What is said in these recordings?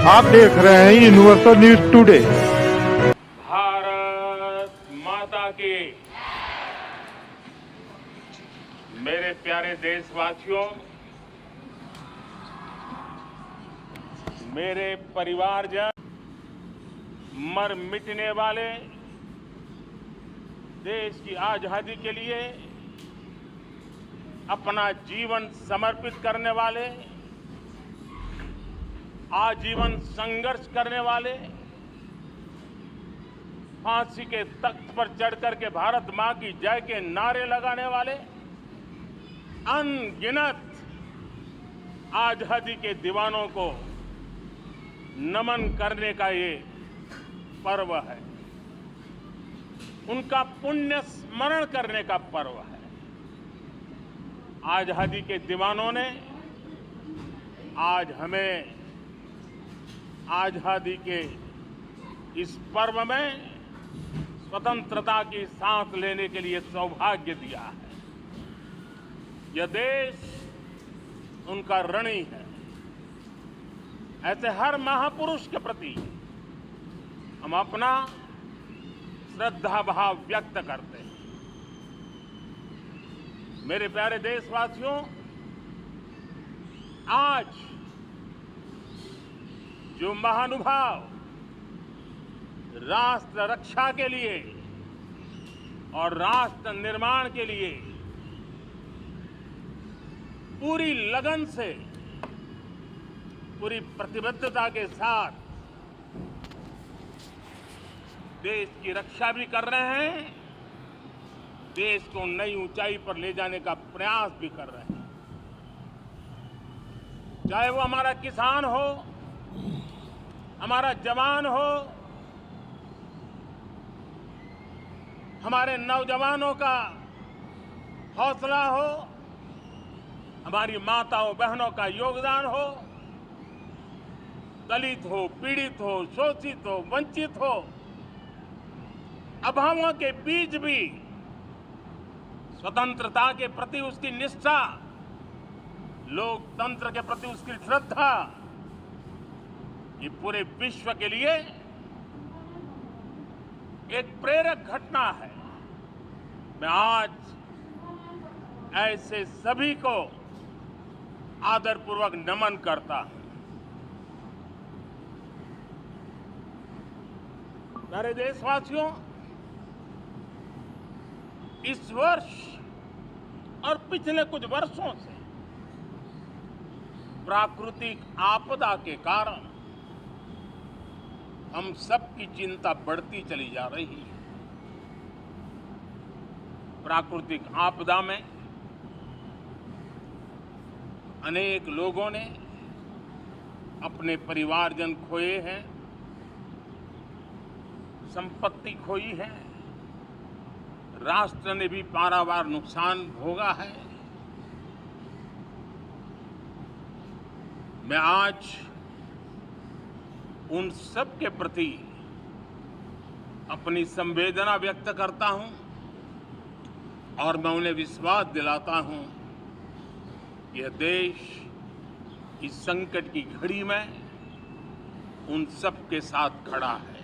आप देख रहे हैं यूनिवर्सल न्यूज टुडे। भारत माता की। मेरे प्यारे देशवासियों, मेरे परिवारजन, मर मिटने वाले, देश की आजादी के लिए अपना जीवन समर्पित करने वाले, आजीवन संघर्ष करने वाले, फांसी के तख्त पर चढ़कर के भारत मां की जय के नारे लगाने वाले अनगिनत आजादी के दीवानों को नमन करने का ये पर्व है। उनका पुण्य स्मरण करने का पर्व है। आजादी के दीवानों ने आज हमें आजादी के इस पर्व में स्वतंत्रता की सांस लेने के लिए सौभाग्य दिया है। यह देश उनका ऋणी है। ऐसे हर महापुरुष के प्रति हम अपना श्रद्धा भाव व्यक्त करते हैं। मेरे प्यारे देशवासियों, आज जो महानुभाव राष्ट्र रक्षा के लिए और राष्ट्र निर्माण के लिए पूरी लगन से, पूरी प्रतिबद्धता के साथ देश की रक्षा भी कर रहे हैं, देश को नई ऊंचाई पर ले जाने का प्रयास भी कर रहे हैं। चाहे वो हमारा किसान हो, हमारा जवान हो, हमारे नौजवानों का हौसला हो, हमारी माताओं बहनों का योगदान हो, दलित हो, पीड़ित हो, शोषित हो, वंचित हो, अभावों के बीच भी स्वतंत्रता के प्रति उसकी निष्ठा, लोकतंत्र के प्रति उसकी श्रद्धा, ये पूरे विश्व के लिए एक प्रेरक घटना है। मैं आज ऐसे सभी को आदरपूर्वक नमन करता हूं। मेरे देशवासियों, इस वर्ष और पिछले कुछ वर्षों से प्राकृतिक आपदा के कारण हम सबकी चिंता बढ़ती चली जा रही है। प्राकृतिक आपदा में अनेक लोगों ने अपने परिवारजन खोए हैं, संपत्ति खोई है, राष्ट्र ने भी पारावार नुकसान भोगा है। मैं आज उन सब के प्रति अपनी संवेदना व्यक्त करता हूं और मैं उन्हें विश्वास दिलाता हूं, यह देश इस संकट की घड़ी में उन सब के साथ खड़ा है।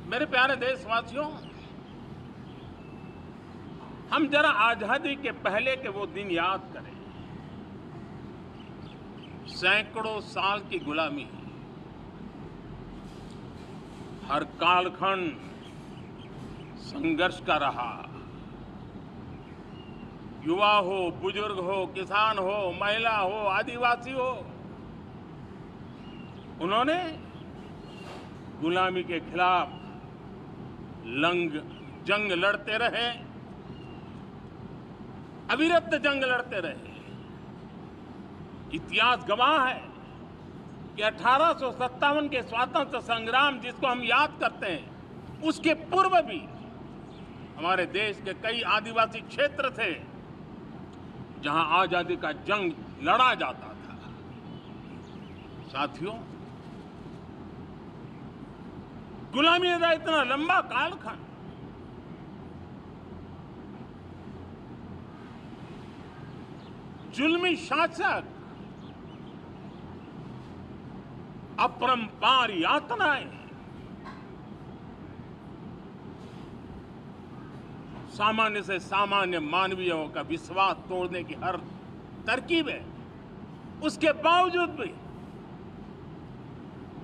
मेरे प्यारे देशवासियों, हम जरा आजादी के पहले के वो दिन याद करें। सैकड़ों साल की गुलामी, हर कालखंड संघर्ष का रहा। युवा हो, बुजुर्ग हो, किसान हो, महिला हो, आदिवासी हो, उन्होंने गुलामी के खिलाफ जंग लड़ते रहे, अविरत जंग लड़ते रहे। इतिहास गवाह है कि 1857 के स्वातंत्र संग्राम, जिसको हम याद करते हैं, उसके पूर्व भी हमारे देश के कई आदिवासी क्षेत्र थे जहां आजादी का जंग लड़ा जाता था। साथियों, गुलामी का इतना लंबा कालखंड, जुल्मी शासक अपरंपार यातनाएं, सामान्य से सामान्य मानवीयों का विश्वास तोड़ने की हर तरकीब है, उसके बावजूद भी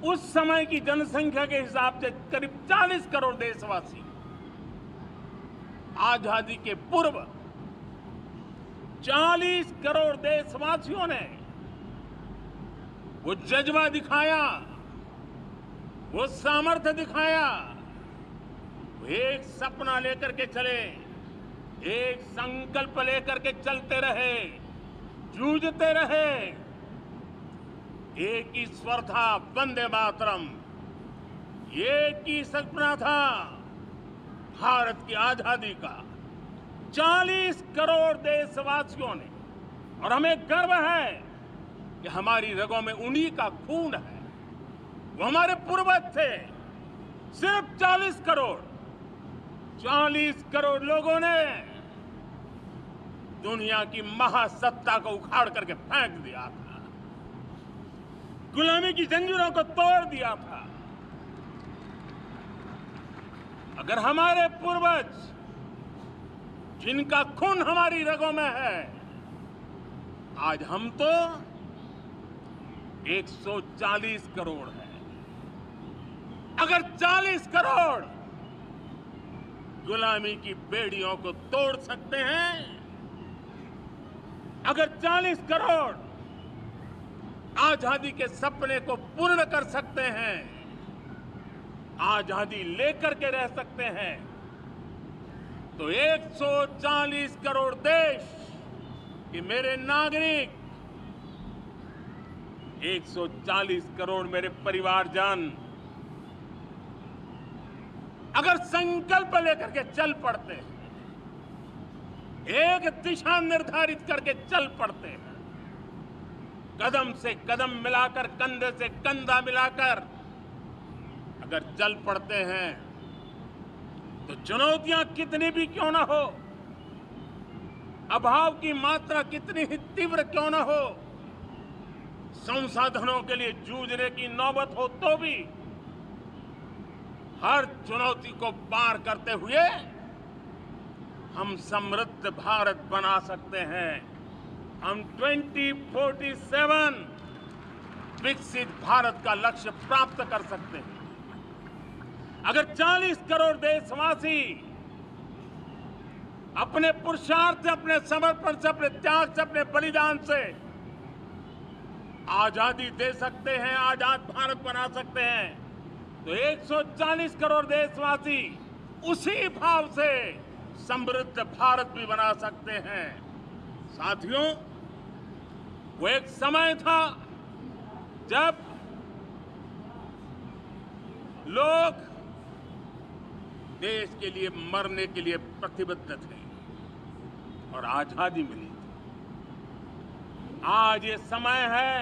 उस समय की जनसंख्या के हिसाब से करीब 40 करोड़ देशवासी आजादी के पूर्व 40 करोड़ देशवासियों ने वो जज्बा दिखाया, वो सामर्थ्य दिखाया, वो एक सपना लेकर के चले, एक संकल्प लेकर के चलते रहे, जूझते रहे। एक ही स्वर था, वंदे मातरम। एक ही सपना था, भारत की आजादी का। 40 करोड़ देशवासियों ने, और हमें गर्व है कि हमारी रगों में उन्हीं का खून है। वो हमारे पूर्वज थे। सिर्फ 40 करोड़ लोगों ने दुनिया की महासत्ता को उखाड़ करके फेंक दिया था, गुलामी की जंजीरों को तोड़ दिया था। अगर हमारे पूर्वज, जिनका खून हमारी रगों में है, आज हम तो 140 करोड़ है। अगर 40 करोड़ गुलामी की बेड़ियों को तोड़ सकते हैं, अगर 40 करोड़ आजादी के सपने को पूर्ण कर सकते हैं, आजादी लेकर के रह सकते हैं, तो 140 करोड़ देश के मेरे नागरिक, 140 करोड़ मेरे परिवारजन अगर संकल्प लेकर के चल पड़ते हैं, एक दिशा निर्धारित करके चल पड़ते हैं, कदम से कदम मिलाकर, कंधे से कंधा मिलाकर अगर चल पड़ते हैं, तो चुनौतियां कितनी भी क्यों ना हो, अभाव की मात्रा कितनी ही तीव्र क्यों ना हो, संसाधनों के लिए जूझने की नौबत हो, तो भी हर चुनौती को पार करते हुए हम समृद्ध भारत बना सकते हैं। हम 2047 विकसित भारत का लक्ष्य प्राप्त कर सकते हैं। अगर 40 करोड़ देशवासी अपने पुरुषार्थ से, अपने समर्पण से, अपने त्याग से, अपने बलिदान से आजादी दे सकते हैं, आजाद भारत बना सकते हैं, तो 140 करोड़ देशवासी उसी भाव से समृद्ध भारत भी बना सकते हैं। साथियों, वो एक समय था जब लोग देश के लिए मरने के लिए प्रतिबद्ध थे और आजादी मिली थी। आज ये समय है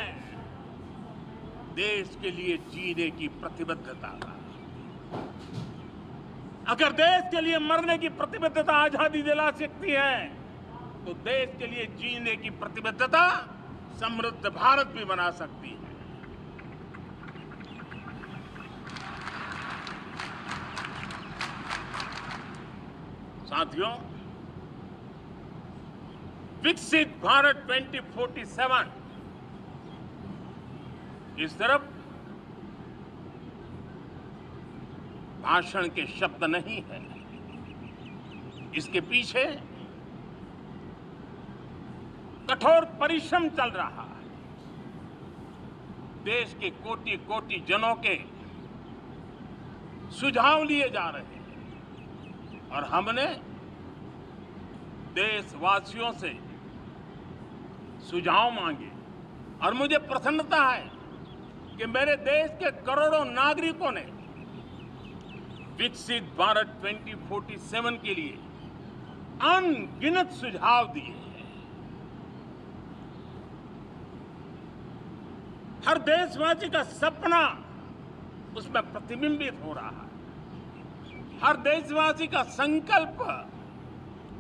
देश के लिए जीने की प्रतिबद्धता का। अगर देश के लिए मरने की प्रतिबद्धता आजादी दिला सकती है, तो देश के लिए जीने की प्रतिबद्धता समृद्ध भारत भी बना सकती है। साथियों, विकसित भारत 2047 इस तरफ भाषण के शब्द नहीं है, इसके पीछे कठोर परिश्रम चल रहा है। देश के कोटि कोटि जनों के सुझाव लिए जा रहे हैं और हमने देशवासियों से सुझाव मांगे और मुझे प्रसन्नता है कि मेरे देश के करोड़ों नागरिकों ने विकसित भारत 2047 के लिए अनगिनत सुझाव दिए हैं। हर देशवासी का सपना उसमें प्रतिबिंबित हो रहा है, हर देशवासी का संकल्प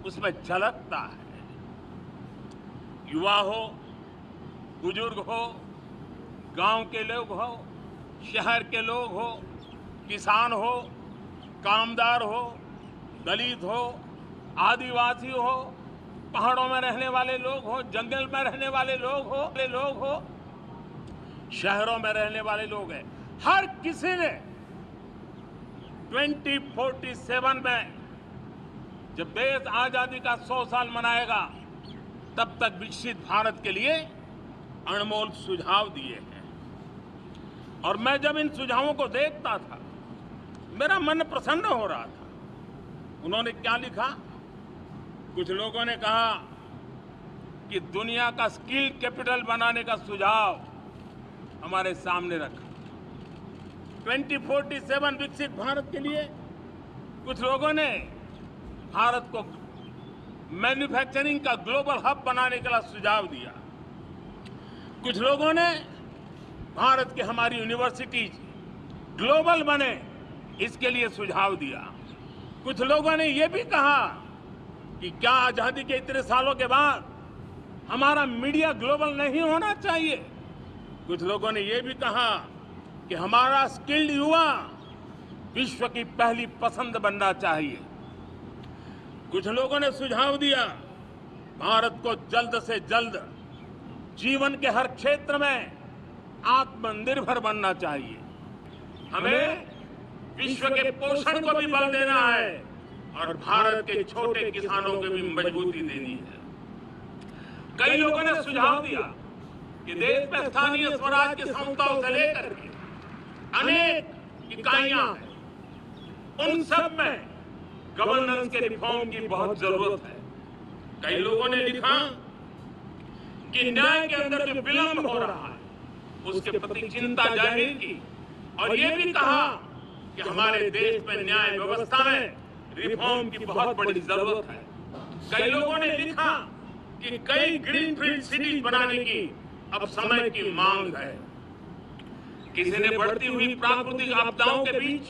उसमें झलकता है। युवा हो, बुजुर्ग हो, गांव के लोग हो, शहर के लोग हो, किसान हो, कामदार हो, दलित हो, आदिवासी हो, पहाड़ों में रहने वाले लोग हो, जंगल में रहने वाले लोग हो, शहरों में रहने वाले लोग हैं। हर किसी ने 2047 में जब देश आजादी का 100 साल मनाएगा तब तक विकसित भारत के लिए अनमोल सुझाव दिए हैं। और मैं जब इन सुझावों को देखता था मेरा मन प्रसन्न हो रहा था। उन्होंने क्या लिखा? कुछ लोगों ने कहा कि दुनिया का स्किल कैपिटल बनाने का सुझाव हमारे सामने रखा। 2047 विकसित भारत के लिए कुछ लोगों ने भारत को मैन्युफैक्चरिंग का ग्लोबल हब बनाने का सुझाव दिया। कुछ लोगों ने भारत की हमारी यूनिवर्सिटीज ग्लोबल बने इसके लिए सुझाव दिया। कुछ लोगों ने यह भी कहा कि क्या आजादी के इतने सालों के बाद हमारा मीडिया ग्लोबल नहीं होना चाहिए। कुछ लोगों ने यह भी कहा कि हमारा स्किल्ड युवा विश्व की पहली पसंद बनना चाहिए। कुछ लोगों ने सुझाव दिया भारत को जल्द से जल्द जीवन के हर क्षेत्र में आत्मनिर्भर बनना चाहिए। हमें विश्व के पोषण को भी बल देना है और भारत के छोटे किसानों को भी मजबूती देनी है। कई लोगों ने सुझाव दिया कि देश में स्थानीय स्वराज की संस्थाओं से लेकर के अनेक इकाइयां हैं, उन सब में गवर्नेंस के रिफॉर्म की बहुत जरूरत है। कई लोगों ने लिखा कि न्याय के अंदर जो विलंब हो रहा है उसके प्रति चिंता जाहिर की और ये भी कहा कि हमारे देश में न्याय व्यवस्था में रिफॉर्म की बहुत बड़ी जरूरत है। कई लोगों ने लिखा कि कई ग्रीनफील्ड सिटीज बनाने की अब समय की मांग है। किसी ने बढ़ती हुई प्राकृतिक आपदाओं के बीच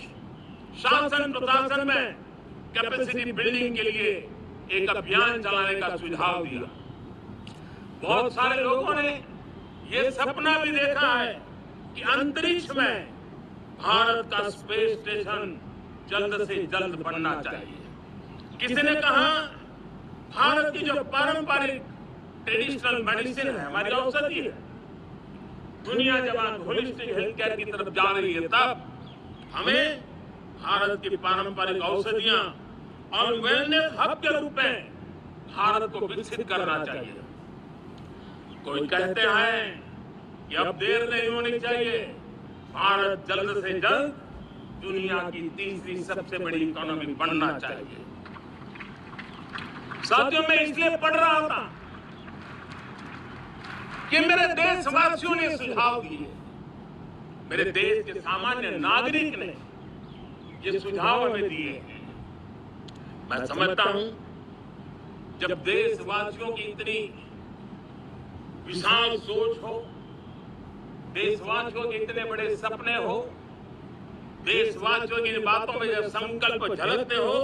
शासन प्रशासन में कैपेसिटी बिल्डिंग के लिए एक अभियान चलाने का सुझाव दिया। बहुत सारे लोगों ने यह सपना भी देखा है कि अंतरिक्ष में भारत का स्पेस स्टेशन जल्द से जल्द बनना चाहिए। किसी ने कहा भारत की जो पारंपरिक ट्रेडिशनल मेडिसिन है, हमारी औषधि है, दुनिया जब आज होलिस्टिक हेल्थ केयर की तरफ जा रही है तब हमें भारत की पारंपरिक औषधियां और वेलनेस हब के रूप में भारत को विकसित करना चाहिए। कोई कहते हैं कि अब देर नहीं होनी चाहिए, भारत जल्द से जल्द दुनिया की तीसरी सबसे बड़ी इकोनॉमी बनना चाहिए। साथियों, मैं इसलिए पढ़ रहा था कि मेरे देशवासियों ने सुझाव दिए, मेरे देश के सामान्य नागरिक ने ये सुझाव हमें दिए हैं। मैं समझता हूं जब देशवासियों की इतनी विशाल सोच हो, देशवासियों के इतने बड़े सपने हो, देशवासियों की बातों में जब संकल्प झलकते हो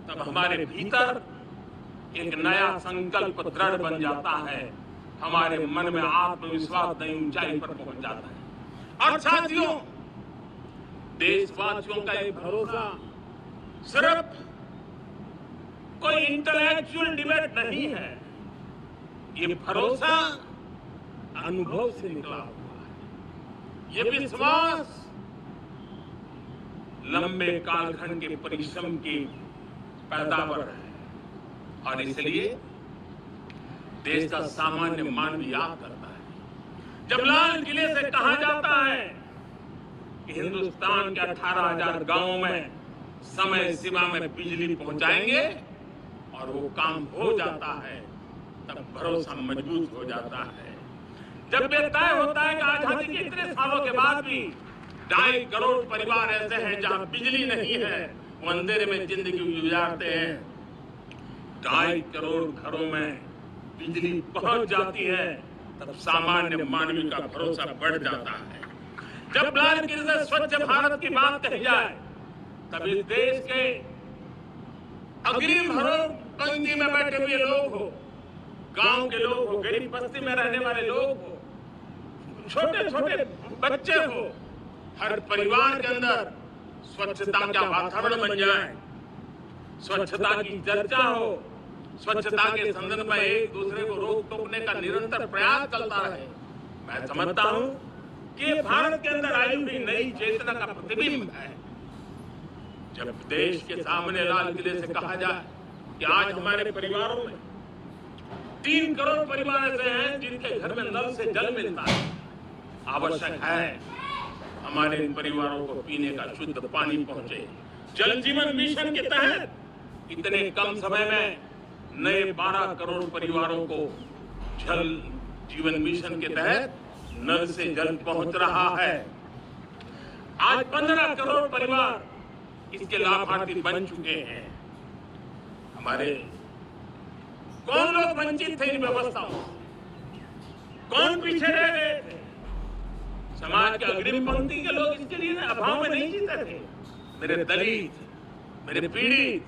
तब हमारे भीतर एक नया संकल्प दृढ़ बन जाता है। हमारे मन में आत्मविश्वास नई ऊंचाई पर पहुंच जाता है। और साथियों, देशवासियों का ये भरोसा सिर्फ कोई इंटेलेक्चुअल डिबेट नहीं है, ये भरोसा अनुभव से निकला हुआ है। ये विश्वास लंबे कालखंड के परिश्रम की पैदावार है और इसलिए देश का सामान्य मानव याद करता है जब लाल किले से कहा जाता है कि हिंदुस्तान के 18,000 गांवों में समय सीमा में बिजली पहुंचाएंगे और वो काम हो जाता है, तब भरोसा मजबूत हो जाता है। जब ये तय होता है कि आजादी के इतने सालों के बाद भी 2.5 करोड़ परिवार ऐसे हैं जहां बिजली नहीं है, वो अंधेरे में जिंदगी गुजारते हैं। 2.5 करोड़ घरों में बिजली पहुंच जाती है, तब सामान्य मानवीय का भरोसा बढ़ जाता है। जब लाल किले से स्वच्छ भारत की बात कही जाए तब इस देश के अग्रिम पंक्ति में बैठे हुए लोग हो, गांव के लोग हो, गरीब बस्ती में रहने वाले लोग हो, छोटे छोटे बच्चे हो, हर परिवार के अंदर स्वच्छता का वातावरण बन जाए, स्वच्छता की चर्चा हो, स्वच्छता के संदर्भ में एक दूसरे को रोक टोकने का निरंतर प्रयास चलता रहे। मैं समझता हूं कि ये भारत के अंदर आई हुई नई चेतना का प्रतिबिंब है। जब देश के सामने लाल किले से कहा जाए कि आज हमारे परिवारों में 3 करोड़ परिवार ऐसे हैं जिनके घर में नल से जल मिलता है, आवश्यक है हमारे इन परिवारों को पीने का शुद्ध पानी पहुंचे। जल जीवन मिशन के तहत इतने कम समय में नए 12 करोड़ परिवारों को जल जीवन मिशन के तहत नल से जल पहुंच रहा है। आज 15 करोड़ परिवार इसके लाभार्थी बन चुके हैं। हमारे कौन लोग वंचित थे इन व्यवस्थाओं से? कौन पीछे रह गए थे? समाज के अग्रिम पंक्ति के लोग इसके लिए अभाव में नहीं जीते थे। मेरे दलित, मेरे पीड़ित,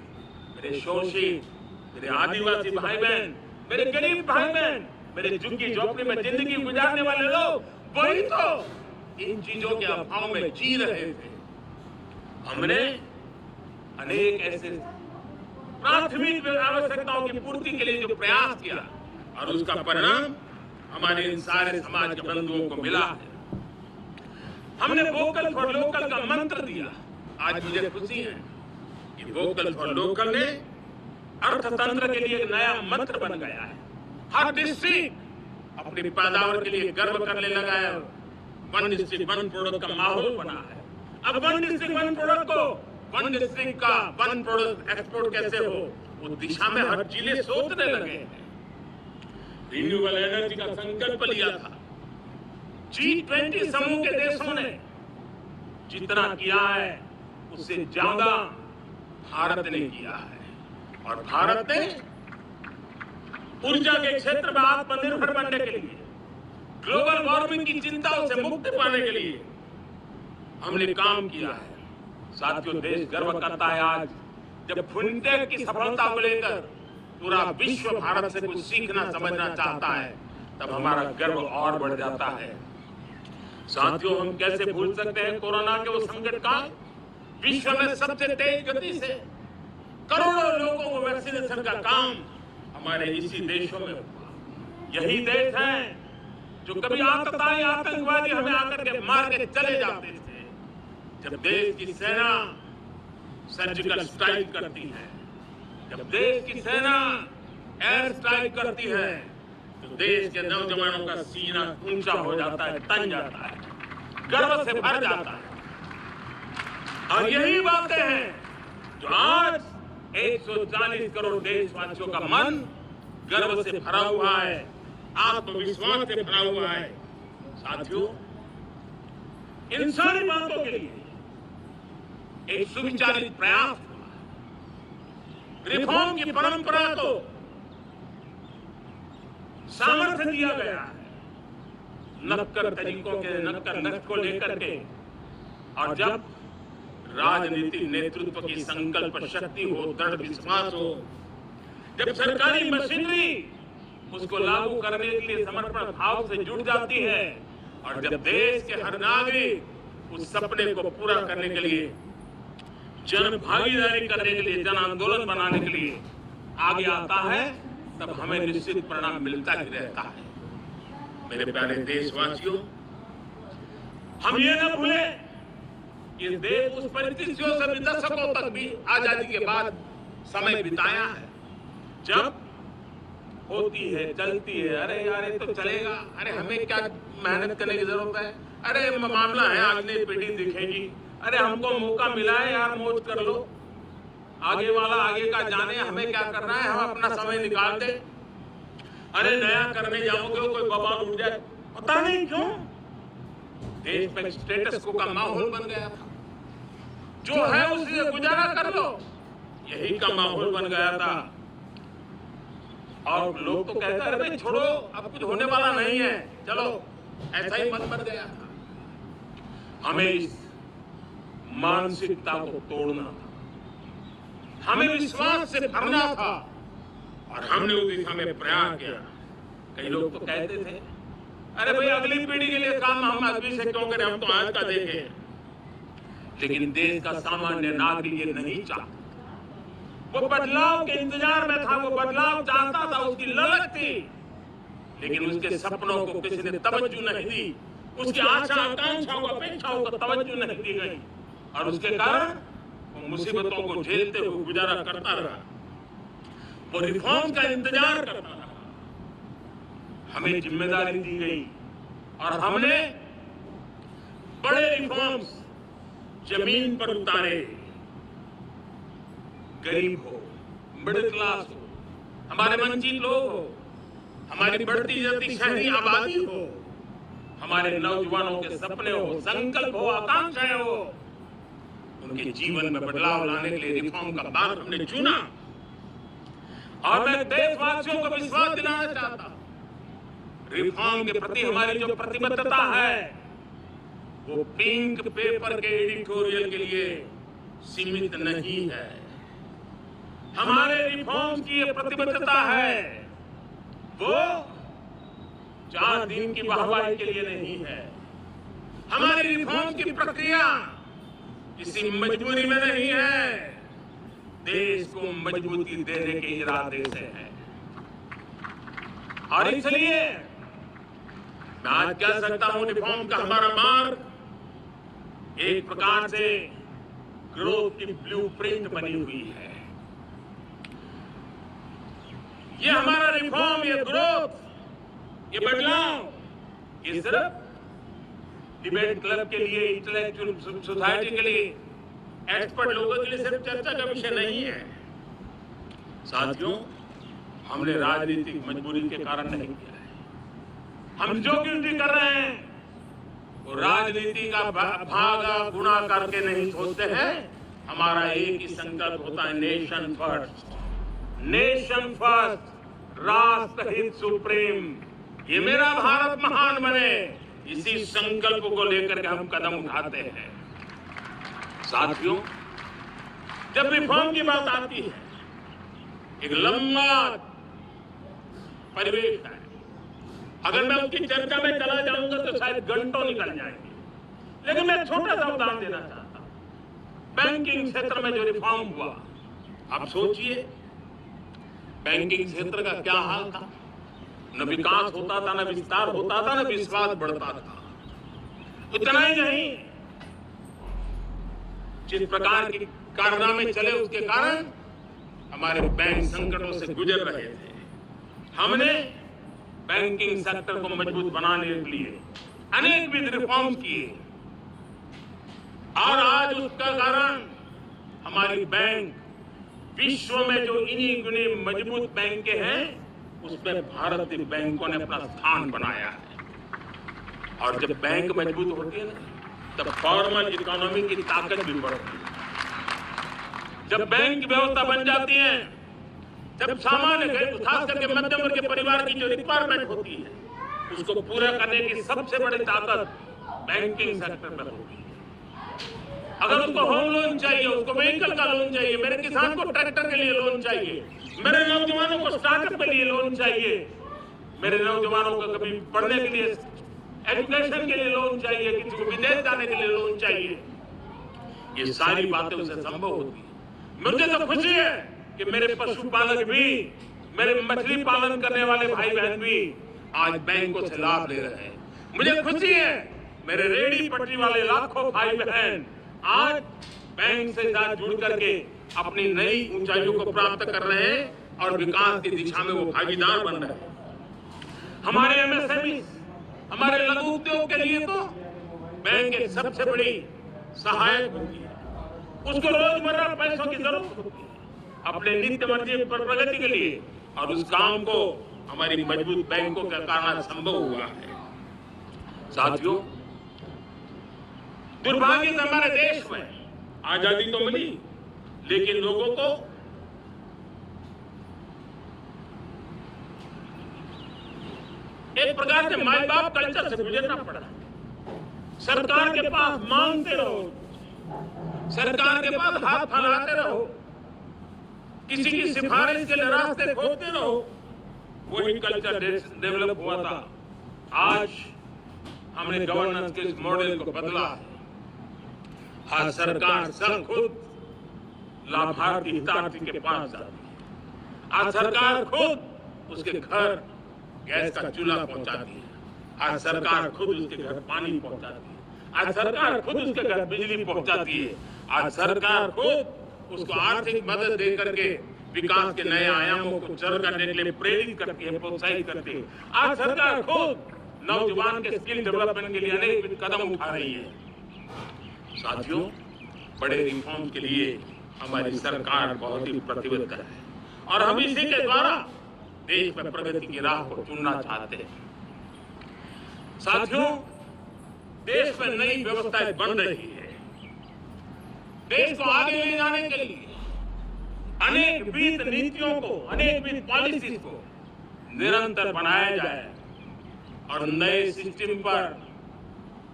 मेरे शोषित, मेरे आदिवासी भाई बहन, मेरे गरीब भाई बहन, मेरे झुग्गी झोपड़ी में जिंदगी गुजारने वाले लोग, वही तो इन चीजों के अभाव में जी रहे थे। हमने अनेक ऐसे प्राथमिक आवश्यकताओं की पूर्ति के लिए जो प्रयास किया और उसका परिणाम हमारे इन सारे समाज के बंधुओं को मिला है। हमने वोकल फॉर लोकल का मंत्र दिया। आज मुझे खुशी है कि वोकल फॉर लोकल ने अर्थतंत्र के लिए एक नया मंत्र बन गया है। हर डिस्ट्रिक्ट अपनी पैदावार के लिए गर्व करने लगा है। 1 डिस्ट्रिक्ट 1 प्रोडक्ट का माहौल बना है। अब 1 डिस्ट्रिक्ट 1 प्रोडक्ट को 1 डिस्ट्रिक्ट का 1 प्रोडक्ट एक्सपोर्ट कैसे हो, उस दिशा में हर जिले सोचने लगे हैं। रिन्यूएबल एनर्जी का संकल्प लिया था। G20 समूह के देशों ने जितना किया है उससे ज्यादा भारत ने किया है। और भारत ने ऊर्जा के क्षेत्र में आत्मनिर्भर बनने के लिए, ग्लोबल वार्मिंग की चिंताओं से मुक्ति पाने के लिए हमने काम किया है। साथियों, देश गर्व करता है आज जब फिनटेक की सफलता को लेकर पूरा विश्व भारत से कुछ सीखना समझना चाहता है, तब हमारा गर्व और बढ़ जाता है। साथियों, हम कैसे भूल सकते हैं कोरोना के वो संकट काल। विश्व में सबसे तेज गति से करोड़ों लोगों को वैक्सीनेशन का काम हमारे इसी देशों में हुआ। यही देश है जो कभी आतताई आतंकवादी हमें आकर के मार के चले जाते थे। जब देश की सेना सर्जिकल स्ट्राइक करती है, जब देश की सेना एयर स्ट्राइक करती है, तो देश के नौजवानों का सीना ऊंचा हो जाता है, तन जाता है, गर्व से भर जाता है। और यही बातें हैं जो आज 140 करोड़ देशवासियों का मन गर्व से भरा हुआ है, आत्मविश्वास से भरा हुआ है। साथियों, इन सारी बातों के लिए एक सुविचारित प्रयास हुआ। रिफॉर्म की परंपरा को सामर्थ्य दिया गया है। नक्कर तरीकों के नक्कर नक्श को लेकर के, और जब राजनीतिक नेतृत्व की संकल्प शक्ति हो, दृढ़ विश्वास हो, जब सरकारी मशीनरी उसको लागू करने के लिए समर्पण भाव से जुट जाती है, और जब देश के हर नागरिक उस सपने को पूरा करने के लिए, जन भागीदारी करने के लिए, जन आंदोलन बनाने के लिए आगे आता है, तब हमें निश्चित परिणाम मिलता ही रहता है। मेरे प्यारे देशवासियों, हम ये न भूलें कि देश उस परिस्थितियों से भी दशकों तक भी आजादी के बाद समय बिताया है, जब होती है, चलती है, अरे यार ये तो चलेगा, अरे हमें क्या मेहनत करने की जरूरत है, अरे मामला है, अगली पीढ़ी दिखेगी, अरे हमको मौका मिला है यार, मौज कर लो, आगे वाला आगे का जाने, हमें क्या करना है, हम अपना समय निकाल दे। अरे नया करने जाओगे कोई बवाल उठ जाए, पता नहीं क्यों देश में स्टेटस को का माहौल बन गया था। जो है उसी से गुजारा कर लो, यही का माहौल बन गया था। और लोग तो कहते हैं भाई छोड़ो, अब कुछ होने वाला नहीं है, चलो, ऐसा ही मन बन गया था। हमें इस मानसिकता को तोड़ना था, हमें विश्वास से भरना था, और हमने उस दिशा में प्रयास किया। कई लोग तो कहते थे अरे भाई अगली पीढ़ी के लिए काम हम अभी से क्यों करें, हम तो आज का देखें। लेकिन देश का सामान्य नागरिक ये नहीं चाहता। वो बदलाव के इंतजार में था, वो बदलाव चाहता था, उसकी ललक थी, लेकिन उसके सपनों को किसी ने तवज्जो नहीं दी, उसकी आशा आकांक्षाओं अपेक्षाओं को तवज्जो नहीं दी गई, और उसके कारण वो मुसीबतों को झेलते हुए गुजारा करता रहा, वो रिफॉर्म का इंतजार करता रहा। हमें जिम्मेदारी दी गई और हमने बड़े रिफॉर्म्स जमीन पर उतारे। गरीब हो, मिडिल क्लास हो, हमारे वंचित लोग हो, हमारी बढ़ती जाती शहरी आबादी हो, हमारे नौजवानों के सपने हो, संकल्प हो, आकांक्षाएं हो, उनके जीवन में बदलाव लाने के लिए रिफॉर्म का मार्ग हमने चुना। और मैं देशवासियों को विश्वास दिलाना चाहता हूं, रिफॉर्म के प्रति हमारी जो प्रतिबद्धता है वो पिंक पेपर के एडिटोरियल के लिए सीमित नहीं है। हमारे रिफॉर्म की ये प्रतिबद्धता है वो 4 दिन की वाहवाही के लिए नहीं है। हमारी रिफॉर्म की प्रक्रिया किसी मजबूरी में नहीं है, देश को मजबूती देने के इरादे से है। और इसलिए मैं आज कह सकता हूं, रिफॉर्म का हमारा मार्ग एक प्रकार से ग्रोथ की ब्लूप्रिंट बनी हुई है। ये हमारा रिफॉर्म, ये ग्रोथ, ये बदलाव, ये सिर्फ डिबेट क्लब के लिए, इंटेलेक्चुअल सोसाइटी के लिए, एक्सपर्ट लोगों के लिए सिर्फ चर्चा का विषय नहीं है। साथियों, हमने राजनीतिक मजबूरी के कारण नहीं किया है। हम जो ड्यूटी कर रहे हैं वो राजनीति का भागा गुणा करके नहीं सोचते हैं। हमारा एक ही संकल्प होता है, नेशन फर्स्ट, नेशन फर्स्ट, राष्ट्र हित सुप्रीम। ये मेरा भारत महान बने, इसी संकल्प को लेकर के हम कदम उठाते हैं। साथियों, जब रिफॉर्म की बात आती है, एक लंबा परिवेश है। अगर मैं उसकी चर्चा में चला जाऊंगा तो शायद घंटों निकल जाएंगे, लेकिन मैं छोटा सा उदाहरण देना चाहता हूं। बैंकिंग क्षेत्र में जो रिफॉर्म हुआ, आप सोचिए बैंकिंग क्षेत्र का क्या हाल था। न विकास होता था, न विस्तार होता था, न विश्वास बढ़ता था। इतना ही नहीं, जिस प्रकार के कारनामे चले उसके कारण हमारे बैंक संकटों से गुजर रहे थे। हमने बैंकिंग सेक्टर को मजबूत बनाने के लिए अनेक विध रिफॉर्म किए, और आज उसका कारण हमारी बैंक विश्व में जो इन्हीं गुने मजबूत बैंकें हैं उसमें भारतीय बैंकों ने अपना स्थान बनाया है। और जब बैंक मजबूत होती है ना, तब फॉर्मल इकोनॉमी की ताकत भी बढ़ती है। जब बैंक व्यवस्था बन जाती है, जब सामान्य खास करके मध्यम वर्ग के परिवार की जो रिक्वायरमेंट होती है उसको पूरा करने की सबसे बड़ी ताकत बैंकिंग सेक्टर में होती है। अगर उसको होम लोन चाहिए, उसको व्हीकल का लोन चाहिए, मेरे किसान को ट्रैक्टर के लिए लोन चाहिए, मेरे नौजवानों को स्टार्टअप के लिए लोन चाहिए, मेरे नौजवानों को कभी पढ़ने के लिए, एजुकेशन के लिए लोन चाहिए, किसी को विदेश जाने के लिए लोन चाहिए, ये सारी बातें उसे संभव होती है। मुझे तो खुशी है कि मेरे पशुपालक भी, मेरे मछली पालन करने वाले भाई बहन भी आज बैंकों से लाभ ले रहे हैं। मुझे खुशी है मेरे रेहड़ी पटरी वाले लाखों भाई बहन आज बैंक से साथ जुड़ करके अपनी नई ऊंचाइयों को प्राप्त कर रहे हैं और विकास की दिशा में वो भागीदार बन रहे हैं। हमारे एमएसएमई, हमारे लघु उद्योग के लिए तो बैंक एक सबसे बड़ी सहायक होती है। उसको रोजमर्रा पैसों की जरूरत होती है अपने नित्य मर्जी पर प्रगति के लिए, और उस काम को हमारी मजबूत बैंकों के कारण संभव हुआ है। साथियों, दुर्भाग्य से हमारे देश में आजादी तो मिली, लेकिन लोगों को एक प्रकार से माई बाप कल्चर से गुजरना पड़ा। सरकार के पास मांगते रहो, सरकार के पास हाथ फैलाते रहो, किसी की सिफारिश के लिए रास्ते खोजते रहो, वही कल्चर डेवलप हुआ था। आज हमने गवर्नेंस के इस मॉडल को बदला है। आज सरकार सब खुद लाभार्थी हितार्थी के पास जाती है। आज सरकार खुद उसके घर गैस का चूल्हा पहुंचाती है। आज सरकार खुद उसके घर पानी पहुंचाती है। आज सरकार खुद उसके घर बिजली पहुंचाती है। आज सरकार खुद उसको आर्थिक मदद दे करके विकास के नए आयामों को सर करने के लिए प्रेरित करती है, प्रोत्साहित करती है। आज सरकार खुद नौजवान के स्किल डेवलपमेंट के लिए अनेक कदम उठा रही है। साथियों, बड़े रिफॉर्म के लिए हमारी सरकार बहुत ही प्रतिबद्ध है और हम इसी के द्वारा देश में प्रगति की राह को चुनना चाहते हैं। साथियों, देश में नई व्यवस्थाएं बन रही है। देश को आगे ले जाने के लिए अनेक वित्त नीतियों को, अनेक वित्त पॉलिसीज को निरंतर बनाया जाए और नए सिस्टम पर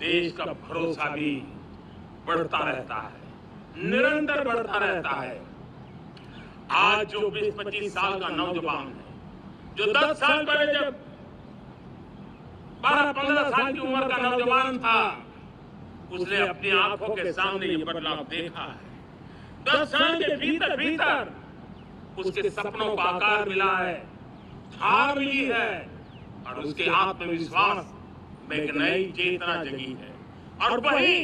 देश का भरोसा भी बढ़ता रहता है, निरंतर बढ़ता रहता है। आज जो 20-25 साल का नौजवान है, जो 10 साल पहले जब 12-15 साल की उम्र का नौजवान था, उसने अपनी आंखों के सामने ये बदलाव देखा है। 10 साल के भीतर भीतर उसके सपनों को आकार मिला है, धार मिली है और उसके आत्मविश्वास में एक नई चेतना जगी है और वही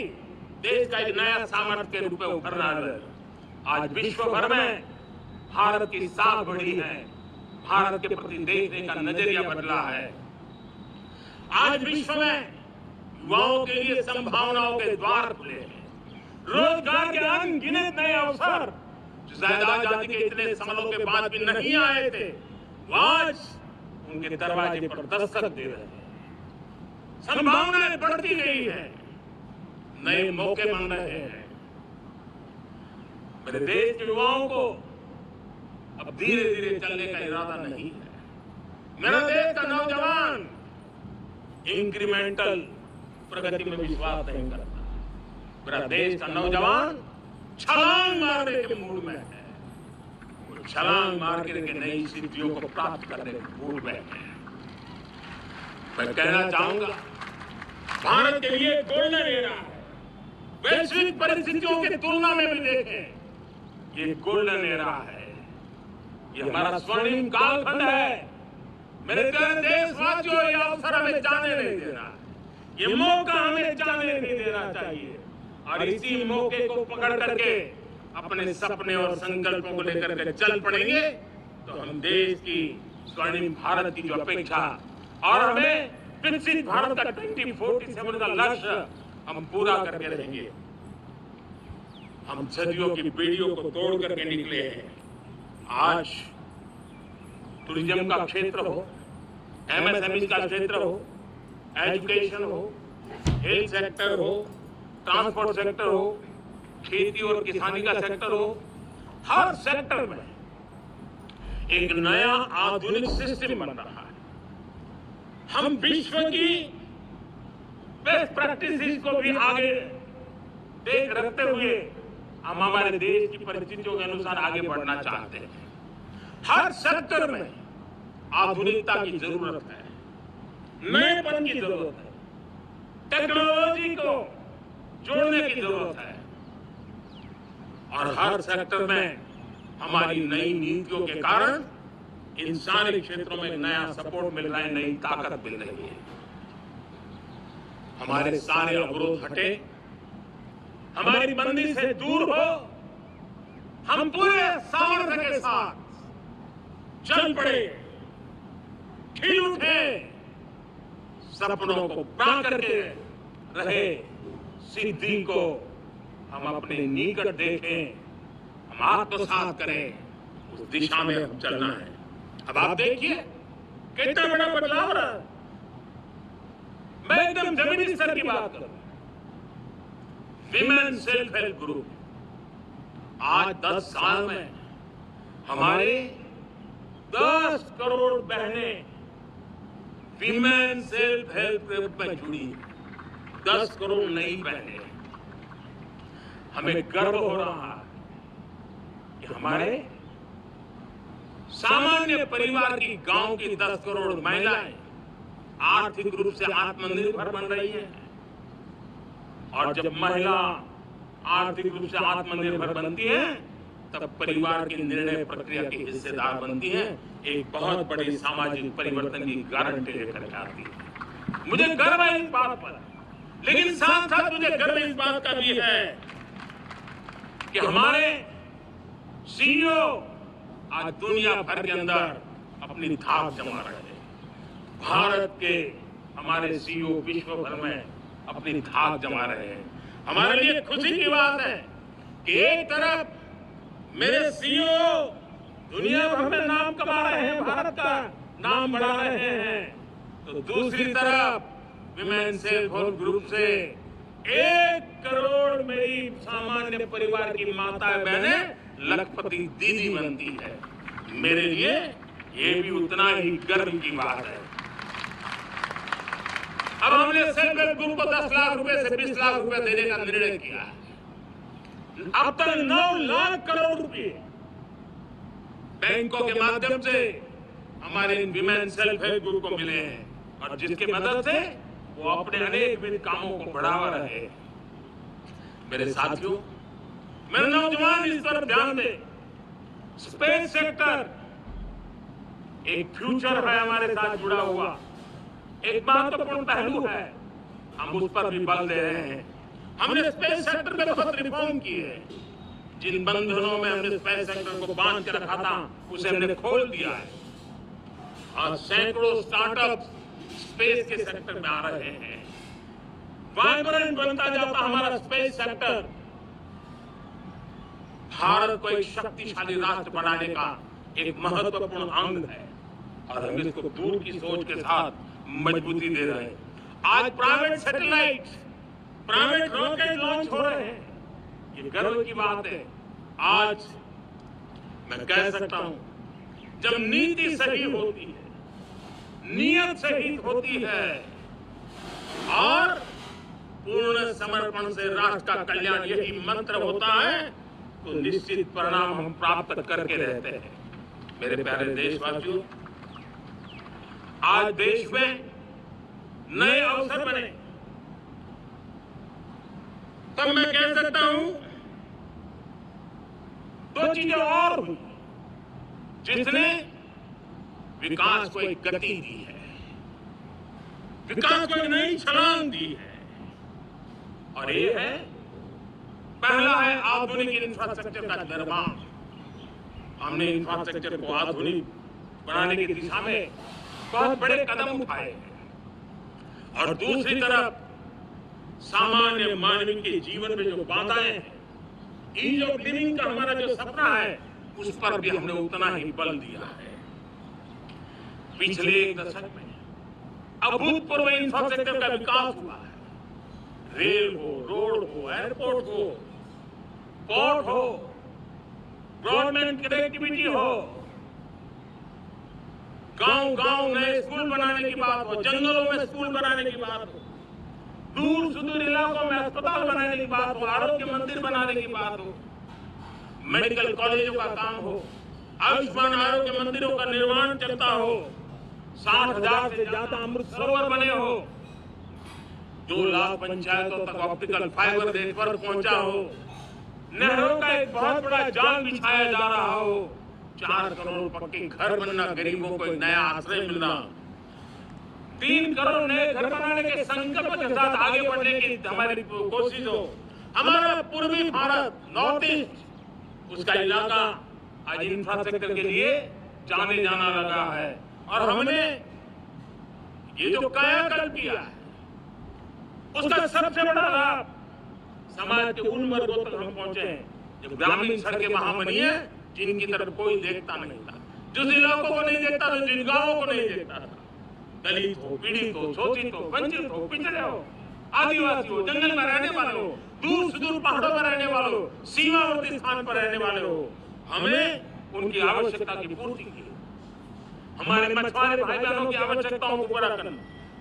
देश का एक नया सामर्थ्य के रूप में उभर रहा है। आज विश्व भर में भारत की साख बढ़ी है, भारत के प्रति देखने का नजरिया बदला है। आज विश्व में युवाओं के लिए संभावनाओं के द्वार खुले हैं। रोजगार के अनगिनत नए अवसर जो शायद आजादी के इतने सालों के बाद भी नहीं आए थे, वो आज उनके दरवाजे पर दस्तक दे रहे हैं। संभावनाएं बढ़ती गई है, नए मौके बन रहे हैं। मेरे देश के युवाओं को अब धीरे धीरे चलने का इरादा नहीं है। मेरा देश का नौजवान इंक्रीमेंटल प्रगति में विश्वास नहीं करता। मेरा देश का नौजवान छलांग मारने के मूड में है, छलांग मार के नई सिद्धियों को प्राप्त करने के मूड में है। मैं कहना चाहूंगा, भारत के लिए गोल्डन एरा है। वैश्विक परिस्थितियों की तुलना में भी देखें, ये गोल्डन एरा है। ये हमारा स्वर्णिम कालखंड है। मेरे प्यारे देशवासियों, ये अवसर हमें जाने नहीं देना, ये मौका हमें जाने नहीं देना चाहिए और इसी मौके को पकड़ करके अपने सपने और संकल्पों को लेकर के चल पड़ेंगे तो हम देश की स्वर्णिम भारत की जो अपेक्षा और हमें विकसित भारत का 2047 का लक्ष्य हम पूरा करके रहेंगे। हम सदियों की पीढ़ियों को तोड़ करके निकले हैं। आज टूरिज्म का क्षेत्र हो, एमएसएमई का क्षेत्र हो, एजुकेशन हो, हेल्थ सेक्टर हो, ट्रांसपोर्ट सेक्टर हो, खेती और किसानी का सेक्टर हो, हर सेक्टर में एक नया आधुनिक सिस्टम बन रहा है। हम विश्व की बेस्ट प्रैक्टिसेस को भी आगे देख रखते हुए हम हमारे देश की परिस्थितियों के अनुसार आगे बढ़ना चाहते हैं। हर सेक्टर में आधुनिकता की जरूरत है, नएपन की जरूरत है, टेक्नोलॉजी को जोड़ने की जरूरत है और हर सेक्टर में हमारी नई नीतियों के कारण इन सारे क्षेत्रों में नया सपोर्ट मिल रहा है, नई ताकत मिल रही है। हमारे सारे अवरोध हटे, हमारी बंदी से दूर हो, हम पूरे सामर्थ्य के साथ चल पड़े, खिल उठे, सपनों को पा करके रहे, सिद्धि को हम अपने निकट देखें, हम आत्मसात करें, उस दिशा में हम चलना है। अब आप देखिए कितना बड़ा बदलाव हो रहा है। मैं एकदम जमीनी स्तर की बात करूं, विमेन सेल्फ हेल्प ग्रुप आज 10 साल में हमारे 10 करोड़ बहनें विमेन सेल्फ हेल्प ग्रुप में जुड़ी, 10 करोड़ नई बहनें। हमें गर्व हो रहा है कि हमारे सामान्य परिवार की, गांव की 10 करोड़ महिलाएं आर्थिक रूप से आत्मनिर्भर बन रही हैं। और जब महिला आर्थिक रूप से आत्मनिर्भर बनती हैं, तब परिवार की निर्णय प्रक्रिया की हिस्सेदार बनती हैं, एक बहुत बड़ी सामाजिक परिवर्तन की गारंटी लेकर के आती है। मुझे गर्व है इस बात पर, लेकिन साथ साथ मुझे गर्व इस बात का भी है कि हमारे सीईओ आज दुनिया भर के अंदर अपनी धाक जमा रहे हैं। भारत के हमारे सीईओ विश्व भर में अपनी धाक जमा रहे हैं। हमारे लिए खुशी की बात है कि एक तरफ मेरे सीईओ दुनिया भर में नाम कमा रहे हैं, भारत का नाम बढ़ा रहे हैं, तो दूसरी तरफ विमेन सेल्फ हेल्प ग्रुप से 1 करोड़ मेरी सामान्य परिवार की माता बहनें लखपति दीदी बनती है। मेरे लिए ये भी उतना ही गर्व की बात है। अब हमने सेल्फ हेल्प ग्रुप को 10 लाख रुपए से 20 लाख रुपए देने का निर्णय किया है। अब तक 9 लाख करोड़ रुपए बैंकों के माध्यम से हमारे विमेन सेल्फ हेल्प ग्रुप को मिले हैं, और जिसकी मदद से वो अपने अनेक विविध कामों को बढ़ावा रहे हैं। मेरे साथियों, मेरे नौजवान इस तरफ ध्यान दें। स्पेस सेक्टर एक फ्यूचर है हमारे साथ जुड़ा हुआ, एक महत्वपूर्ण पहलू है। हम उस पर भी बल दे रहे हैं। हमने स्पेस सेक्टर में बहुत रिफॉर्म किए हैं। जिन बंधनों में हमने स्पेस सेक्टर को बांध के रखा था, उसे हमने खोल दिया है। आज सैकड़ों स्टार्टअप स्पेस के सेक्टर में आ रहे हैं। वाइब्रेंट बनता जाता हमारा स्पेस सेक्टर भारत को एक शक्तिशाली राष्ट्र बनाने का एक महत्वपूर्ण अंग है, और हम इसको दूर की सोच के साथ मजबूती दे रहे हैं। आज private satellite, private rocket launch हो रहे हैं। ये गर्व की बात है। आज मैं कह सकता हूं, जब नीति सही होती है, नियत सही होती है और पूर्ण समर्पण से राष्ट्र का कल्याण यही मंत्र होता है, तो निश्चित परिणाम हम प्राप्त करके रहते हैं। मेरे प्यारे देशवासियों, आज देश में नए अवसर बने, तब मैं कह सकता हूं 2 चीजें और हुई जिसने विकास को एक गति दी है, विकास को एक नई छलांग दी है। और ये है, पहला है आधुनिक इंफ्रास्ट्रक्चर का निर्माण। हमने इंफ्रास्ट्रक्चर को आधुनिक बनाने की दिशा में बहुत बड़े कदम उठाए हैं। और दूसरी तरफ सामान्य मानव के जीवन में जो बाधाएं हैं, ईज ऑफ लिविंग का हमारा जो सपना है, उस पर भी हमने उतना ही बल दिया है। पिछले 1 दशक में अभूतपूर्व इंफ्रास्ट्रक्चर का विकास हुआ है। रेल हो, रोड हो, एयरपोर्ट हो, पोर्ट हो, ब्रॉडबैंड कनेक्टिविटी हो, गांव-गांव नए स्कूल बनाने की बात हो, जंगलों में स्कूल बनाने की बात हो, दूर सुदूर इलाकों में अस्पताल बनाने की बात हो, आरोग्य मंदिर बनाने की बात हो, मेडिकल कॉलेजों का काम हो, आयुष्मान आरोग्य मंदिरों का निर्माण चलता हो, 60,000 से ज्यादा अमृत सरोवर बने हो, 2 लाख पंचायतों तक ऑप्टिकल फाइबर नेटवर्क पहुंचा हो, नहरों का एक बहुत बड़ा जाल बिछाया जा रहा हो, 4 करोड़ पक्के घर बनना, गरीबों को एक नया आश्रय मिलना, 3 करोड़ नए घर बनाने के संकल्प के साथ आगे बढ़ने की हमारी कोशिश हो। हमारा पूर्वी भारत, नॉर्थ ईस्ट, उसका इलाका आज इंफ्रास्ट्रक्चर के लिए जाने जाना लगा है। और हमने ये जो कायाकल्प किया है, उसका सबसे बड़ा लाभ समाज के उन वर्गों तक हम पहुंचे हैं जो ग्रामीण सड़कें वहां बनी है, जिनकी तरफ कोई देखता नहीं था, जिस इलाकों को नहीं देखता था, जिन गांवों को नहीं देखता था। दलित हो, पीड़ित हो, शोषित हो, वंचित हो, पिछड़े हो, आदिवासी हो, जंगल में रहने वाले हो, दूर सुदूर पहाड़ों में रहने वाले हो, सीमावर्ती स्थान पर रहने वाले हो, हमने उनकी आवश्यकता की पूर्ति की। हमारे मछुआरे भाई बहनों की आवश्यकताओं को पूरा करना,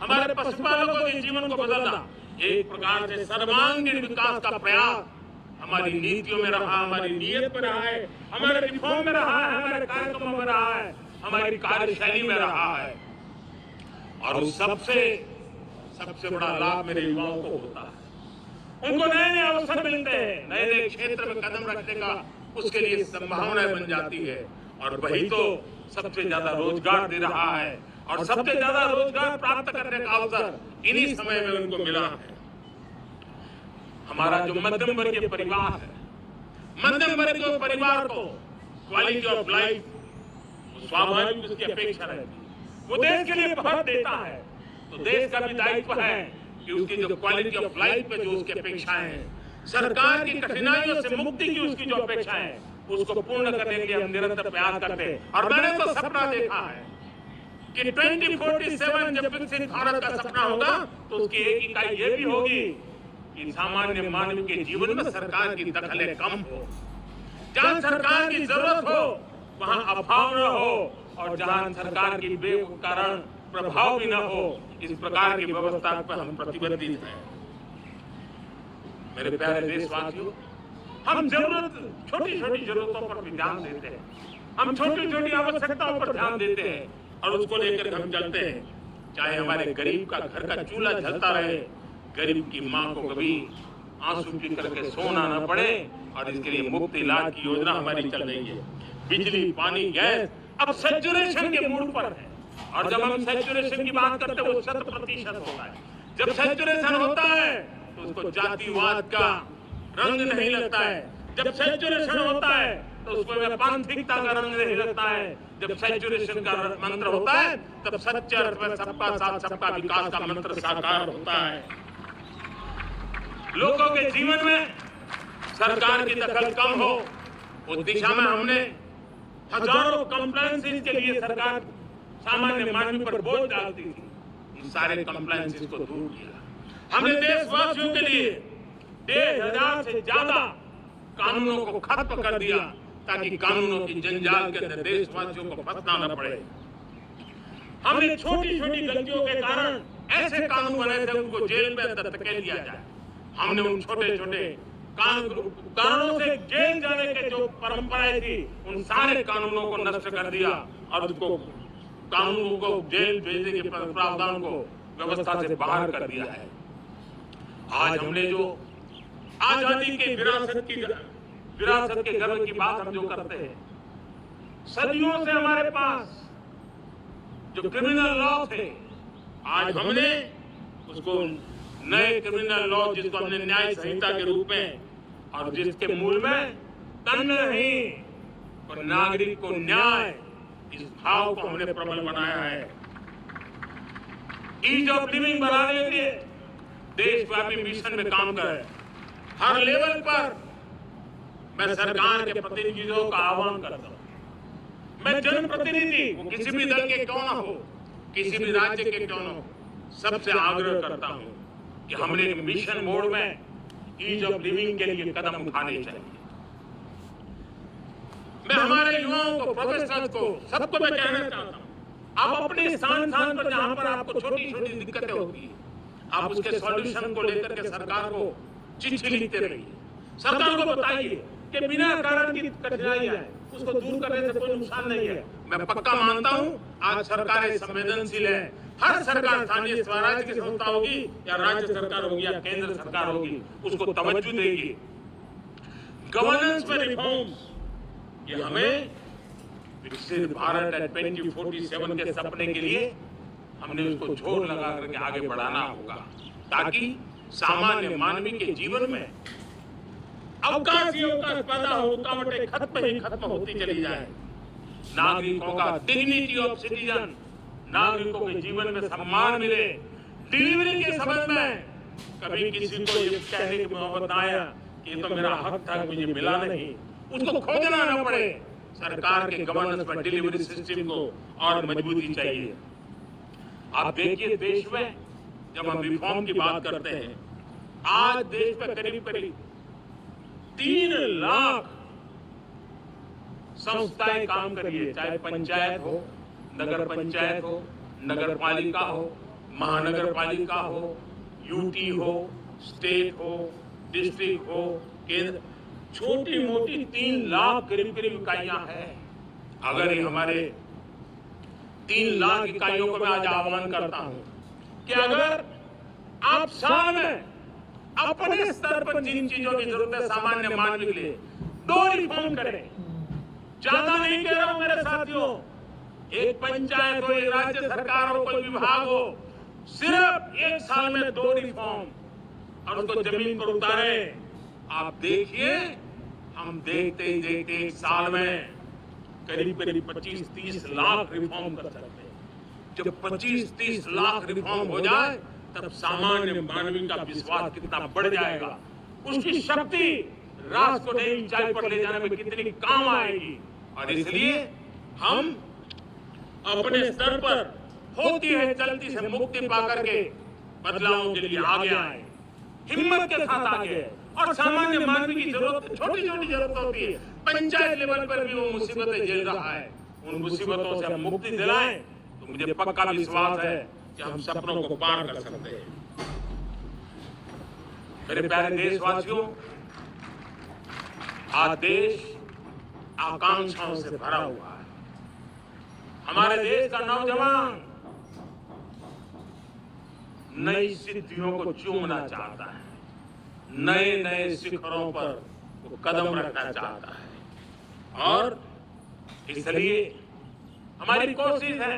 हमारे पशुपालकों के जीवन को बदलना, एक प्रकार से सर्वांगीण विकास का प्रयास हमारी नीतियों में रहा, हमारी नीयत में रहा है, हमारे रिफॉर्म में रहा है, हमारे कार्यक्रमों में रहा है, हमारी कार्यशैली में रहा है। और उस सबसे बड़ा लाभ मेरे युवाओं को होता है। उनको नए नए अवसर मिलते हैं, नए नए क्षेत्र में कदम रखने का उसके लिए संभावनाएं बन जाती है। और वही तो सबसे ज्यादा रोजगार दे रहा है और सबसे ज्यादा रोजगार प्राप्त करने का अवसर इन्हीं समय में उनको मिला है। हमारा जो मध्यम वर्गीय परिवार है, मध्यम वर्गीय परिवार को क्वालिटी ऑफ लाइफ स्वाभाविक उसकी अपेक्षा रहती है, वो देश के लिए बहुत देता है, तो देश का भी दायित्व है कि उसकी जो क्वालिटी ऑफ लाइफ पे जो उसकी अपेक्षाएं हैं, सरकार की कठिनाइयों से मुक्ति की उसकी जो अपेक्षाएं हैं, उसको पूर्ण करने के लिए हम निरंतर प्रयास करते हैं। और मैंने तो सपना देखा है कि 2047 जब विकसित भारत का सपना होगा तो उसकी एक इकाई ये भी होगी कि सामान्य मानव के जीवन में सरकार की दखल कम हो, जहां सरकार की जरूरत हो वहां अभाव न हो, और जहां सरकार की बेकारण प्रभाव भी न हो, इस प्रकार की व्यवस्था पर हम प्रतिबद्ध हैं। मेरे प्यारे देशवासियों, हम छोटी छोटी जरूरतों पर भी ध्यान देते हैं, हम छोटी छोटी आवश्यकताओं पर ध्यान देते हैं और उसको लेकर हम चलते हैं। चाहे हमारे गरीब का घर का चूल्हा जलता रहे, गरीब की माँ को कभी आंसू पी करके सोना न पड़े, और इसके लिए मुफ्त इलाज की योजना हमारी चल रही है। बिजली, पानी, गैस अब सैचुरेशन के मूड पर है, और जब हम सैचुरेशन की बात करते हैं वो 100% होता है। जब सैचुरेशन होता है तो उसको जातिवाद का रंग नहीं लगता है, जब सैचुरेशन होता है तो उसमें पांथिकता का रंग नहीं लगता है, जब सैचुरेशन का मंत्र होता है तब सच्चे अर्थ में सबका साथ सबका विकास का मंत्र साकार होता है। लोगों के जीवन में सरकार की दखल कम हो, उस दिशा में हमने हजारों कंप्लायंसेस के लिए सरकार सामान्य मानव पर बोझ डालती थी, इन सारे कंप्लायंसेस को दूर किया। हमने देशवासियों के लिए 1,500 से ज्यादा कानूनों को खत्म कर दिया, ताकि कानूनों की जंजाल के अंदर देशवासियों को फंसना न पड़े। हमने छोटी छोटी गलतियों के कारण ऐसे कानून बनाए थे उनको जेल में अंदर धकेल दिया जाए। हमने उन छोटे छोटे कानूनों से जेल जाने के जो परंपराएं थी उन सारे कानूनों को नष्ट कर दिया और उसको कानूनों को जेल भेजने के प्रावधान को व्यवस्था से बाहर कर दिया है। आज हमने जो आजादी के विरासत के गर्व की बात हम जो करते हैं, सदियों से हमारे पास जो क्रिमिनल लॉ थे, आज हमने उसको नए क्रिमिनल लॉ जिसको हमने न्याय संहिता के रूप में, और जिसके मूल में दंड नहीं और नागरिक को न्याय, इस भाव को हमने प्रबल बनाया है। ईज ऑफ लिविंग बढ़ाने के लिए देशव्यापी मिशन में काम कर रहे हैं। हर लेवल पर मैं सरकार के प्रतिनिधियों का आह्वान करता हूं, मैं जनप्रतिनिधि वो किसी भी दल के क्यों ना हो, किसी भी राज्य के क्यों ना हो, सबसे आग्रह करता हूं कि हमने एक मिशन मोड में ईज ऑफ लिविंग के लिए कदम उठाने चाहिए। मैं हमारे युवाओं को, प्रोफेशनल्स को, सबको मैं कहना चाहता हूं, आप अपने स्थान पर जहां पर आपको छोटी छोटी दिक्कतें होती है, आप उसके सॉल्यूशन को लेकर के सरकार को चिट्ठी लिखते रहिए। सरकार को बताइए कि बिना कारण की कठिनाइयां है उसको दूर करने से कोई नुकसान नहीं है। मैं पक्का मानता हूं आज सरकारें संवेदनशील है। हर सरकार, स्थानीय स्वराज की संस्था होगी या राज्य सरकार होगी या केंद्र सरकार होगी, उसको तवज्जो देगी। गवर्नेंस में रिफॉर्म्स, ये हमें विकसित भारत 2047 के सपने के लिए हमने उसको जोर लगा करके आगे बढ़ाना होगा, ताकि सामान्य मानवी के जीवन में अवकाशियों का पैदा हो, रुकावटें खत्म होती चली जाए। नागरिकों का डिग्निटी ऑफ सिटीजन, नागरिकों के जीवन में सम्मान मिले। डिलीवरी के संबंध में कभी किसी को ये कहने की मोहब्बत ना आया कि ये तो मेरा हक था, मुझे मिला नहीं, उसको खोजना न पड़े। सरकार के गवर्नेंस में डिलीवरी सिस्टम को और मजबूती चाहिए। आप देखिए देश में जब हम रिफॉर्म की बात करते हैं, आज देश में करीब 3 लाख संस्थाएं काम कर रही है, चाहे पंचायत हो, नगर पंचायत हो, नगर पालिका हो, महानगर पालिका हो, यूटी हो, स्टेट हो, डिस्ट्रिक्ट हो, केंद्र, छोटी मोटी 3 लाख करीब इकाइयां हैं। अगर ये हमारे 3 लाख इकाइयों को मैं आज आह्वान करता हूं कि अगर आप साल में अपने स्तर पर जिन चीजों की जरूरत है सामान्य मानव के लिए, दो रिफॉर्म करें। ज्यादा नहीं कह रहा हूं मेरे साथियों, एक पंचायत हो, एक राज्य सरकार हो, कोई विभाग हो, सिर्फ एक साल में दो रिफॉर्म और उसको जमीन पर उतारे। आप देखिए, हम देखते ही देखते एक साल में करीब 25-30 लाख रिफॉर्म कर सकते हैं। जब 25-30 लाख रिफॉर्म हो जाए तब सामान्य मानवी का विश्वास कितना बढ़ जाएगा, उसकी शक्ति राष्ट्र को नई ऊंचाई पर ले जाने में कितनी काम आएगी। और इसलिए हम अपने स्तर पर होती है चलती से मुक्ति पाकर के बदलावों के लिए आगे आए, हिम्मत के साथ आगे। और सामान्य मानवी की जरूरत, छोटी छोटी जरूरत होती है, पंचायत लेवल पर भी वो मुसीबतें झेल रहा है, उन मुसीबतों से हम मुक्ति दिलाएं तो मुझे पक्का विश्वास है कि हम सपनों को पार कर सकते हैं। मेरे प्यारे देशवासियों, आज देश आकांक्षाओं से भरा हुआ है। हमारे देश का नौजवान नई सिद्धियों को चूमना चाहता है, नए नए शिखरों पर वो कदम रखना चाहता है। और इसलिए हमारी कोशिश है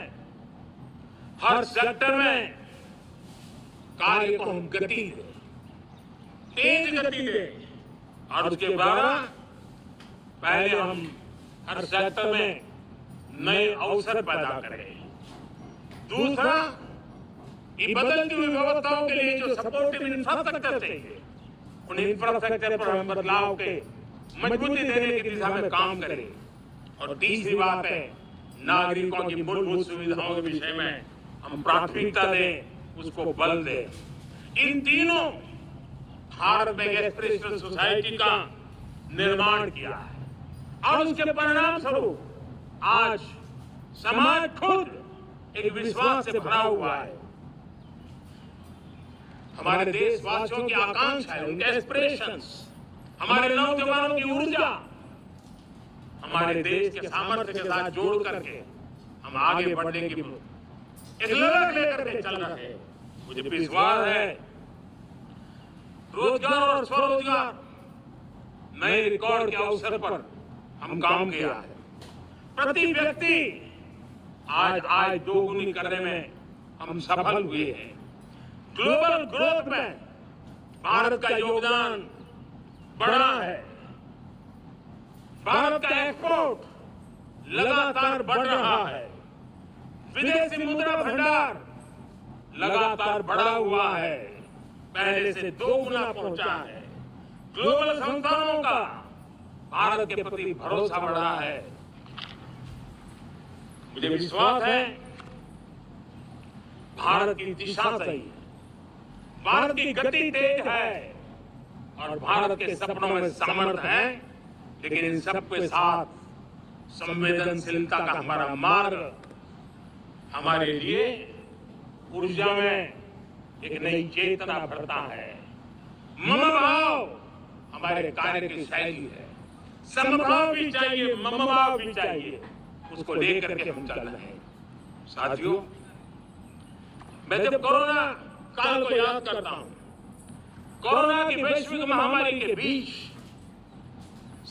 हर सेक्टर में कार्य को हम गति दें, तेज गति दें। और उसके बाद पहले हम हर सेक्टर में नए अवसर पैदा करें। दूसरा, ये बदलती हुई व्यवस्थाओं के लिए जो सपोर्टिव इंफ्रास्ट्रक्चर चाहिए, उन इंफ्रास्ट्रक्चर पर हम बदलाव के मजबूती देने की दिशा में काम करें। और तीसरी बात है, नागरिकों की मूलभूत सुविधाओं के विषय में हम प्राथमिकता दें, उसको बल दें। इन तीनों भारत में एस्पिरेशनल सोसाइटी का निर्माण किया है और उसके परिणाम स्वरूप आज समाज खुद एक विश्वास से भरा हुआ है। हमारे देशवासियों की आकांक्षा है, उनके एस्पिरेशंस, हमारे नौजवानों की ऊर्जा हमारे देश के सामर्थ्य के साथ जोड़ करके हम आगे बढ़ने की एक ललक लेकर के चल रहे हैं। मुझे विश्वास है रोजगार और स्वरोजगार नए रिकॉर्ड के अवसर पर हम काम किया है। प्रति व्यक्ति आज आय दोगुनी करने में हम सफल हुए हैं। ग्लोबल ग्रोथ में भारत का योगदान बढ़ा है। भारत का एक्सपोर्ट लगातार बढ़ रहा है। विदेशी मुद्रा भंडार लगातार बढ़ा हुआ है, पहले से 2 गुना पहुंचा है। ग्लोबल संस्थानों का भारत के प्रति भरोसा बढ़ा है। मुझे विश्वास है भारत की दिशा सही है, भारत की गति तेज है और भारत के सपनों में सामर्थ्य है। लेकिन इन सब के साथ संवेदनशीलता का हमारा मार्ग हमारे लिए ऊर्जा में एक नई चेतना भरता है। ममभाव हमारे कार्य की शैली है। समभाव भी चाहिए, ममभाव भी चाहिए, उसको लेकर के हम चल रहे हैं। साथियों, मैं जब कोरोना काल को याद करता हूं, कोरोना की वैश्विक महामारी के बीच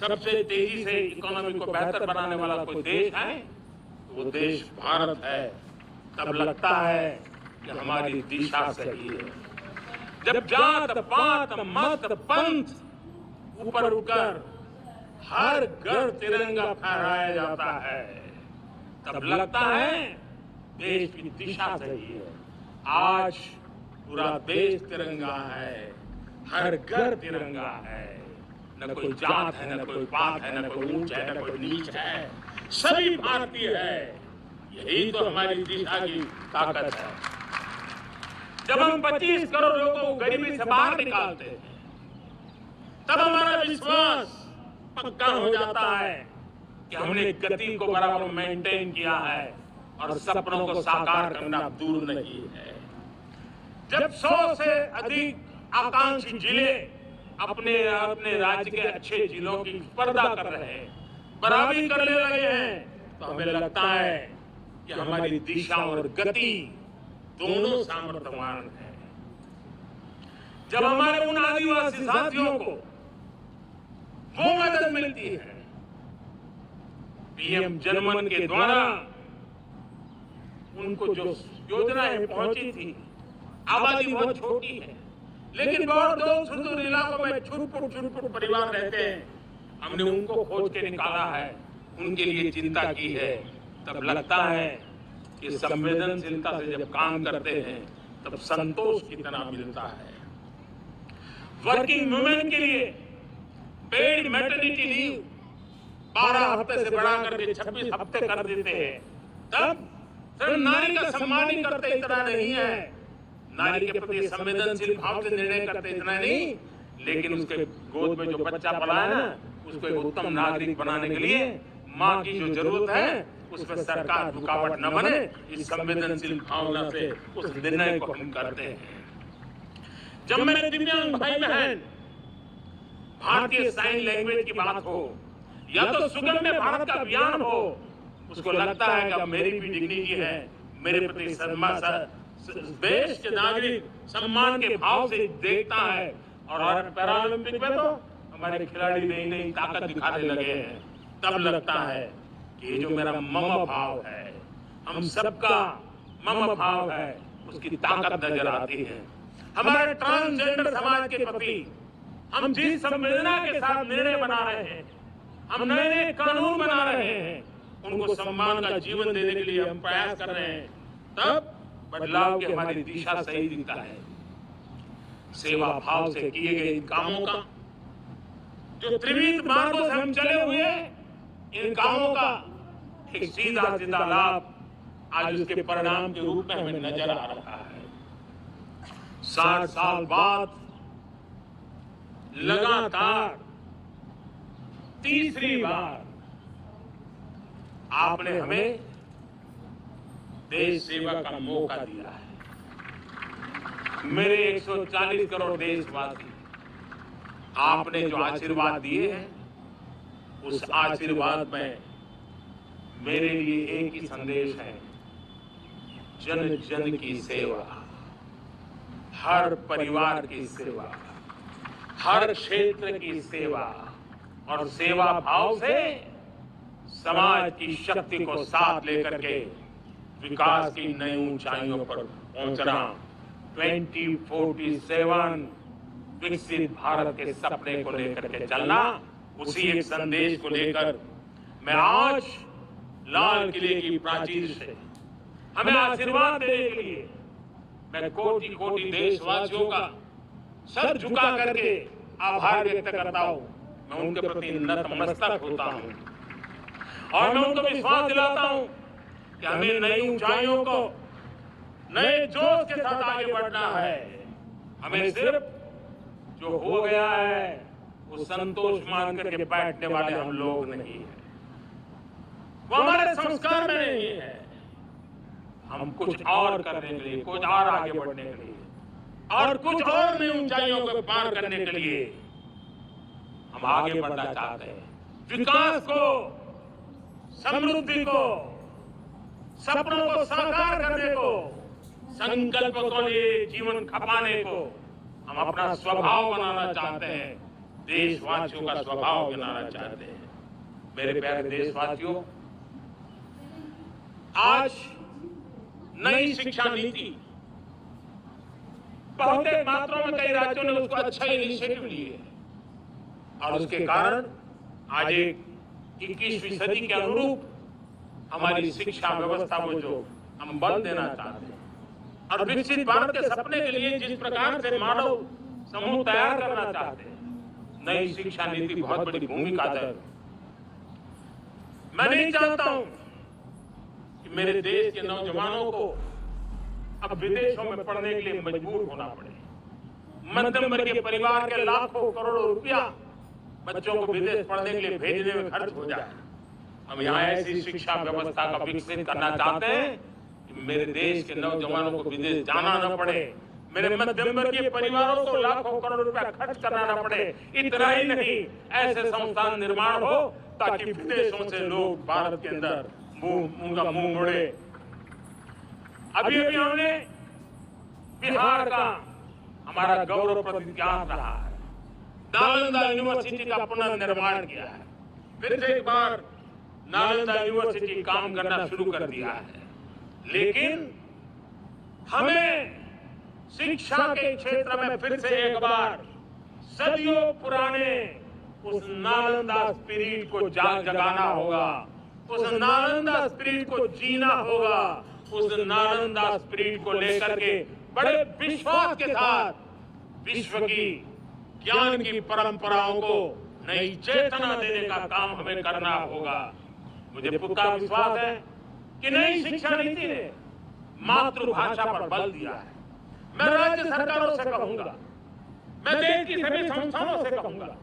सबसे तेजी से इकोनॉमी को बेहतर बनाने वाला कोई देश है, वो देश भारत है। तब लगता है कि हमारी दिशा सही है। जब जात पात मत पंथ ऊपर उठकर हर घर तिरंगा फहराया जाता है, तब लगता है देश की दिशा सही है। आज पूरा देश तिरंगा है, हर घर तिरंगा है। न कोई जात है, न कोई पात है, न कोई ऊंच है, न कोई नीच है, सभी भारतीय है। यही तो हमारी दिशा की ताकत है। जब हम 25 करोड़ लोगों को गरीबी से बाहर निकालते हैं, तब हमारा विश्वास पक्का हो जाता है कि हमने गति को बराबर मेंटेन किया है और सपनों को साकार करना दूर नहीं है। जब 100 से अधिक आकांक्षी जिले अपने अपने राज्य के अच्छे जिलों की स्पर्धा कर रहे हैं, बराबरी करने लगे हैं, तो हमें लगता है कि हमारी दिशा और गति दोनों सामर्थ्यवान है। जब हमारे उन आदिवासी साथियों को वो मदद मिलती है, पीएम जनमन के द्वारा उनको जो योजनाएं पहुंची थी, आबादी बहुत छोटी है, लेकिन बहुत दूर सुदूर इलाकों में छुटपुट परिवार रहते हैं, हमने उनको खोज के निकाला है, उनके लिए चिंता की है। तब लगता है कि संवेदनशीलता से जब काम करते हैं तब संतोष कितना मिलता है। वर्किंग वुमेन के लिए पेड मैटरनिटी लीव 12 हफ्ते से बढ़ा करके 26 हफ्ते कर देते हैं। तब सिर्फ नारी का सम्मान ही करते इतना नहीं है, नारी के प्रति संवेदनशील भाव से निर्णय करते इतना नहीं, लेकिन उसके गोद में जो बच्चा पला है ना, उसको एक उत्तम नागरिक बनाने के लिए माँ की जो जरूरत है उसमें सरकार रुकावट न बने, इस संवेदनशील भावना से उस निर्णय को हम करते हैं। जब मेरे दिव्यांग भाई बहन भारतीय साइन लैंग्वेज की बात हो या तो सुगम्य भारत का अभियान हो, उसको लगता है कि मेरी भी डिग्निटी है, मेरे प्रति सम्मान, देश के नागरिक सम्मान के भाव से देखता है। और पैरालंपिक में तो हमारे खिलाड़ी नई नई ताकत दिखाने लगे हैं, तब लगता है कि जो मेरा मम भाव है, हम सबका मम भाव है, उसकी ताकत नजर आती है। हमारे ट्रांसजेंडर समाज के प्रति हम जिस संवेदना के साथ निर्णय बना रहे हैं, हम नए नए कानून बना रहे हैं, उनको सम्मान का जीवन देने के लिए हम प्रयास कर रहे हैं, तब बदलाव की हमारी दिशा सही दिखता है। सेवा भाव से किए गए इन कामों का, जो त्रिविध मार्गों से हम चले हुए इन कामों का एक सीधा सीधा लाभ आज उसके परिणाम के रूप में हमें नजर आ रहा है। 60 साल बाद लगातार तीसरी बार आपने हमें देश सेवा का मौका दिया है। मेरे 140 करोड़ देशवासी, आपने जो आशीर्वाद दिए हैं, उस आशीर्वाद में मेरे लिए एक ही संदेश है, जन जन की सेवा, हर परिवार की सेवा, हर क्षेत्र की सेवा, और सेवा भाव से समाज की शक्ति को साथ लेकर के विकास की नई ऊंचाइयों पर पहुंचना। 2047 विकसित भारत के सपने को लेकर के चलना, उसी एक संदेश को लेकर मैं आज लाल किले की प्राचीर से हमें आशीर्वाद देने के लिए मैं कोटि कोटि देशवासियों का सर झुका करके आभार व्यक्त करता हूं। मैं उनके प्रति नतमस्तक होता हूं और मैं उनको विश्वास दिलाता हूं कि हमें नई ऊंचाइयों को नए जोश के साथ आगे बढ़ना है। हमें सिर्फ जो हो गया है वो संतोष मान करके बैठने वाले हम लोग नहीं है, वो हमारे संस्कार में नहीं है। हम कुछ और करने के लिए, कुछ और आगे बढ़ने के लिए, और कुछ और नई ऊंचाइयों को पार करने के लिए हम आगे बढ़ना चाहते हैं। विकास को, समृद्धि को, सपनों को साकार करने को, संकल्प को लिए जीवन खपाने को हम अपना स्वभाव बनाना चाहते हैं, देशवासियों का स्वभाव बनाना चाहते हैं। मेरे प्यारे देशवासियों, आज नई शिक्षा नीति बहुत मात्रा में कई राज्यों ने उसको अच्छा इनिशिएटिव लिए और उसके कारण आज एक 21वीं सदी के अनुरूप हमारी शिक्षा व्यवस्था को जो हम बल देना चाहते हैं और विकसित भारत के सपने के लिए जिस प्रकार से मानव समूह तैयार करना चाहते हैं, नई शिक्षा नीति बहुत बड़ी भूमिका अदा है। मैं नहीं चाहता हूं कि मेरे देश के नौजवानों को अब विदेशों में पढ़ने के लिए मजबूर होना पड़े। मध्यम वर्गीय परिवार के लाखों करोड़ों रुपया बच्चों को विदेश पढ़ने के लिए भेजने में खर्च हो जाए। हम यहाँ ऐसी शिक्षा व्यवस्था का विकसित करना चाहते हैं कि मेरे देश के नौजवानों को विदेश जाना न पड़े, मेरे मध्यम वर्गीय परिवारों को लाखों करोड़ रुपया खर्च करना न पड़े। इतना ही नहीं, ऐसे संस्थान निर्माण हो ताकि विदेशों से लोग भारत के अंदर उनका मुंह मोड़े। अभी अभी हमने बिहार का हमारा गौरवप्रद इतिहास रहा है। नालंदा यूनिवर्सिटी का पुनर्निर्माण किया है। फिर से एक बार नालंदा यूनिवर्सिटी काम करना शुरू कर दिया है। लेकिन हमें शिक्षा के क्षेत्र में फिर से एक बार सदियों पुराने उस नालंदा स्पिरिट को जगाना होगा, उस नालंदा स्पिरिट को जीना होगा, उस नालंदा स्पिरिट को लेकर के बड़े विश्वास के साथ विश्व की ज्ञान की परंपराओं को नई चेतना देने का काम हमें करना होगा। मुझे पक्का विश्वास है कि नई शिक्षा नीति ने मातृभाषा पर बल दिया है। मैं राज्य सरकारों से कहूंगा, मैं देश की सभी संस्थानों से कहूंगा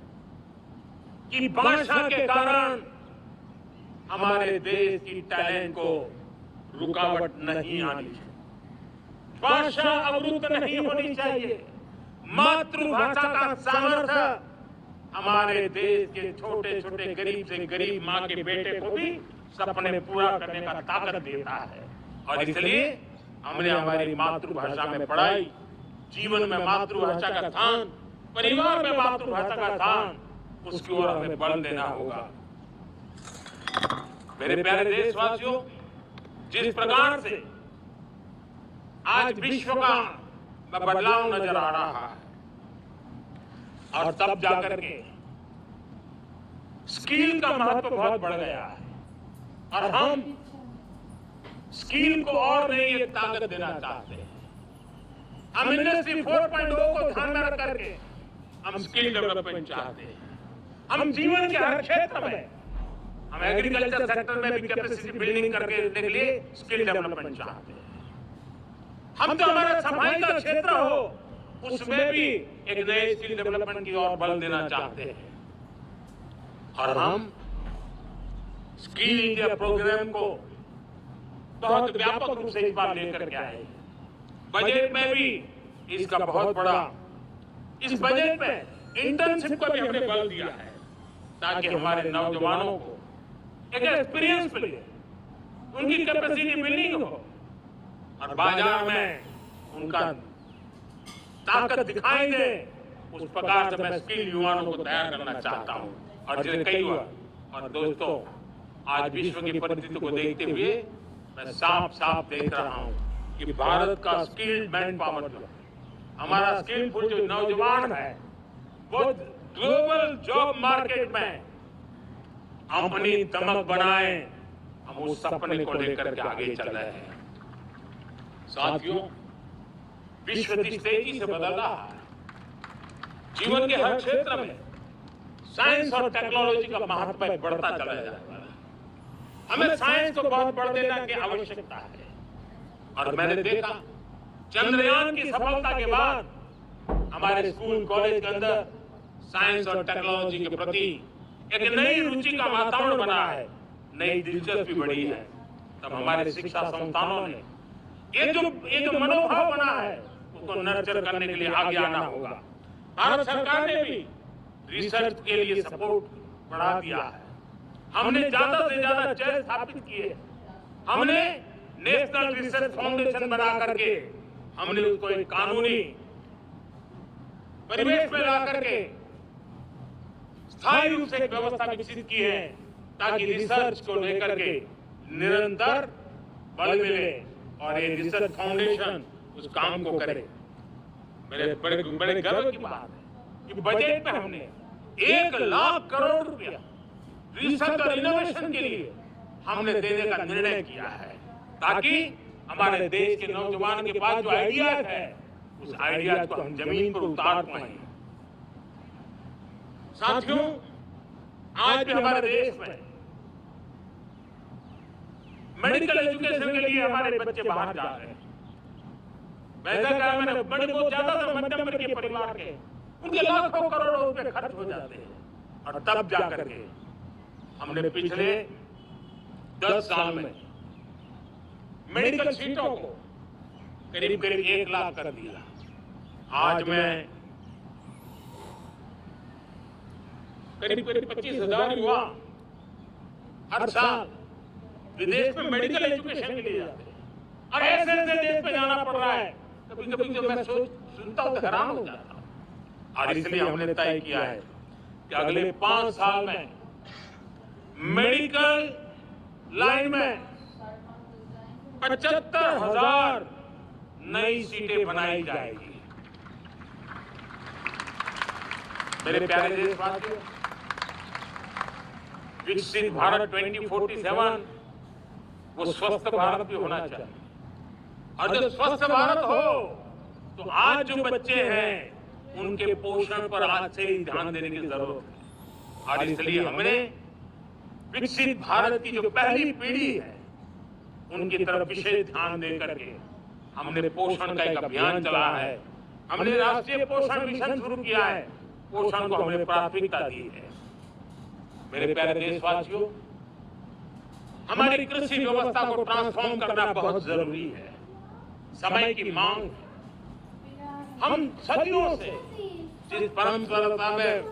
कि भाषा के कारण हमारे देश की टैलेंट को रुकावट नहीं आनी चाहिए, भाषा अवरुद्ध नहीं होनी चाहिए। मातृभाषा का सामर्थ्य हमारे देश के छोटे छोटे गरीब से गरीब माँ के बेटे को भी सपने पूरा करने का ताकत देता है। और इसलिए हमने हमारी मातृभाषा में पढ़ाई, जीवन में मातृभाषा का स्थान, परिवार में मातृभाषा का स्थान, उसकी ओर हमें बल देना होगा। मेरे प्यारे देशवासियों, जिस प्रकार से आज विश्व का बदलाव नजर आ रहा है और तब जाकर के स्किल का महत्व बहुत बढ़ गया है और हम स्किल को और नई एक ताकत देना चाहते हैं। हम इंडस्ट्री 4.0 को ध्यान में रख करके हम स्किल डेवलपमेंट चाहते हैं। हम जीवन के हर क्षेत्र में, हम एग्रीकल्चर सेक्टर में भी कैपेसिटी बिल्डिंग करके के लिए स्किल डेवलपमेंट चाहते हैं। हम तो हमारा सफाई का क्षेत्र हो उसमें भी एक नए स्किल डेवलपमेंट की ओर बल देना चाहते हैं। और हम स्किल इंडिया प्रोग्राम को बहुत व्यापक रूप से इस बार लेकर के आए। बजट में भी इसका बहुत बड़ा, इस बजट में इंटर्नशिप को भी हमने बल दिया है ताकि हमारे नौजवानों को एक एक्सपीरियंस मिले, उनकी कैपेसिटी बिल्डिंग हो और बाजार में उनका ताकत दिखाई दे। उस प्रकार से मैं स्किल युवाओं को तैयार करना चाहता हूं। और जैसे कई हुआ और दोस्तों, आज विश्व की परिस्थिति को देखते हुए मैं साफ साफ देख रहा हूं कि भारत का स्किल्ड मैन पावर, हमारा स्किलफुल जो नौजवान है, वो ग्लोबल जॉब मार्केट में अपनी दमक बनाए। हम उस सपने को लेकर के आगे चल रहे हैं। साथियों, विश्व जिस तेजी से बदल रहा है, जीवन के हर क्षेत्र में साइंस और टेक्नोलॉजी का महत्व बढ़ता चला जा रहा है। हमें साइंस को बहुत बढ़ देने की आवश्यकता है। और मैंने देखा चंद्रयान की सफलता के बाद हमारे स्कूल कॉलेज के अंदर साइंस और टेक्नोलॉजी के प्रति एक नई रुचि का वातावरण बना है, नई दिलचस्पी बढ़ी है। तब हमारे शिक्षा संस्थानों ने ये जो मनोभाव बना है उसको नर्चर करने के लिए आगे आना होगा। भारत सरकार ने भी रिसर्च के लिए सपोर्ट बढ़ा दिया है। हमने ज्यादा से ज्यादा चेयर स्थापित किए। हमने नेशनल रिसर्च फाउंडेशन बना करके हमने उसको एक कानूनी परिवेश में ला करके स्थायी रूप से एक व्यवस्था विकसित की है ताकि रिसर्च को लेकर के निरंतर बल मिले और ये रिसर्च फाउंडेशन उस काम को करे। मेरे बड़े गर्व की बात है कि बजट में हमने 1 लाख करोड़ रुपया रिसर्च और इनोवेशन के लिए हमने देने का निर्णय किया है ताकि हमारे देश के नौजवान के पास जो आइडियाज है उस आइडियाज को हम जमीन पर उतार पाए। साथियों, आज भी हमारे देश में मेडिकल एजुकेशन के लिए हमारे बच्चे बाहर जा रहे हैं। वैसा क्या मैंने बहुत ज्यादा मध्यम वर्ग के परिवार के उनके लाखों करोड़ों रुपए खर्च हो जाते हैं। और तब जाकर के हमने पिछले 10 साल में मेडिकल सीटों को करीब 1 लाख कर दिया। आज मैं करीब 25,000 युवा हर साल विदेश में मेडिकल एजुकेशन के लिए जाते हैं। और ऐसे देश में जाना पड़ रहा है। कभी कभी जो मैं सुनता हूं तो हैरान हो जाता हूं। और इसलिए हमने तय किया है कि अगले 5 साल में मेडिकल लाइन में 75,000 नई सीटें बनाई जाएगी। मेरे प्यारे देशवासियों, विकसित भारत 2047 वो स्वस्थ भारत भी होना चाहिए। और जब स्वस्थ भारत हो तो आज जो बच्चे हैं उनके पोषण पर आज से ही ध्यान देने की जरूरत है। और इसलिए हमने विकसित भारत की जो पहली पीढ़ी है उनकी तरफ विशेष ध्यान देकर के हमने पोषण का एक अभियान चलाया है। हमने राष्ट्रीय पोषण मिशन शुरू किया है। पोषण को हमने प्राथमिकता दी है। मेरे प्यारे देशवासियों, हमारी कृषि व्यवस्था को ट्रांसफॉर्म करना बहुत जरूरी है। समय की मांग है। हम सदियों से जिस परंपरा में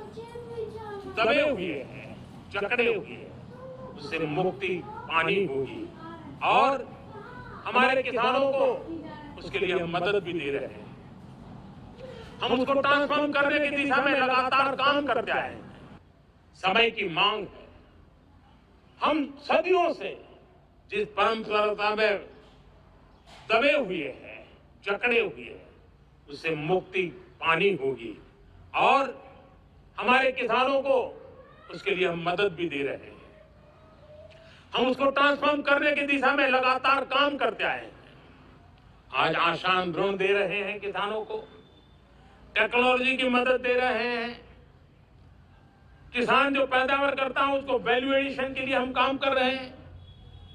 दबे हुए हैं, जकड़े हुए हैं, उससे मुक्ति पानी होगी। और हमारे किसानों को उसके लिए हम मदद भी दे रहे हैं। हम उसको ट्रांसफॉर्म करने की दिशा में लगातार काम करते आए हैं। समय की मांग है। हम सदियों से जिस परंपरा में दबे हुए हैं, जकड़े हुए हैं, उससे मुक्ति पानी होगी। और हमारे किसानों को उसके लिए हम मदद भी दे रहे हैं। हम उसको ट्रांसफॉर्म करने की दिशा में लगातार काम करते आए हैं। आज आसान ऋण दे रहे हैं किसानों को, टेक्नोलॉजी की मदद दे रहे हैं। किसान जो पैदावार करता है उसको वैल्यू एडिशन के लिए हम काम कर रहे हैं।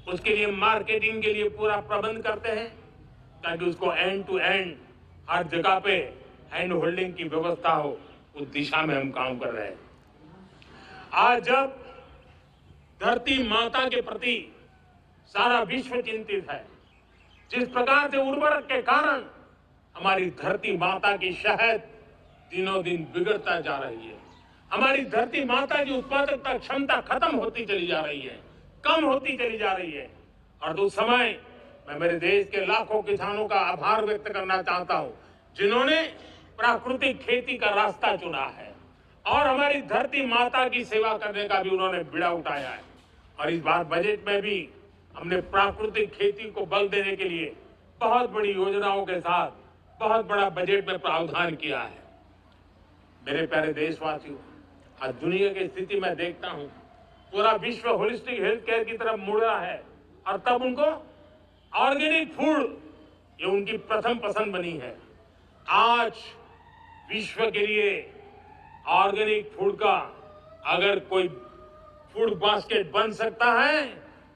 उसके लिए मार्केटिंग के लिए पूरा प्रबंध करते हैं ताकि उसको एंड टू एंड हर जगह पे हैंड होल्डिंग की व्यवस्था हो। उस दिशा में हम काम कर रहे हैं। आज जब धरती माता के प्रति सारा विश्व चिंतित है, जिस प्रकार से उर्वरक के कारण हमारी धरती माता की शहद दिनों दिन बिगड़ता जा रही है, हमारी धरती माता की उत्पादकता क्षमता खत्म होती चली जा रही है, कम होती चली जा रही है। और उस समय मैं मेरे देश के लाखों किसानों का आभार व्यक्त करना चाहता हूं जिन्होंने प्राकृतिक खेती का रास्ता चुना है और हमारी धरती माता की सेवा करने का भी उन्होंने बीड़ा उठाया है। और इस बार बजट में भी हमने प्राकृतिक खेती को बल देने के लिए बहुत बड़ी योजनाओं के साथ बहुत बड़ा बजट में प्रावधान किया है। मेरे प्यारे देशवासियों, आज दुनिया की स्थिति में देखता हूं पूरा विश्व होलिस्टिक हेल्थ केयर की तरफ मुड़ रहा है और तब उनको ऑर्गेनिक फूड ये उनकी प्रथम पसंद बनी है। आज विश्व के लिए ऑर्गेनिक फूड का अगर कोई फूड बास्केट बन सकता है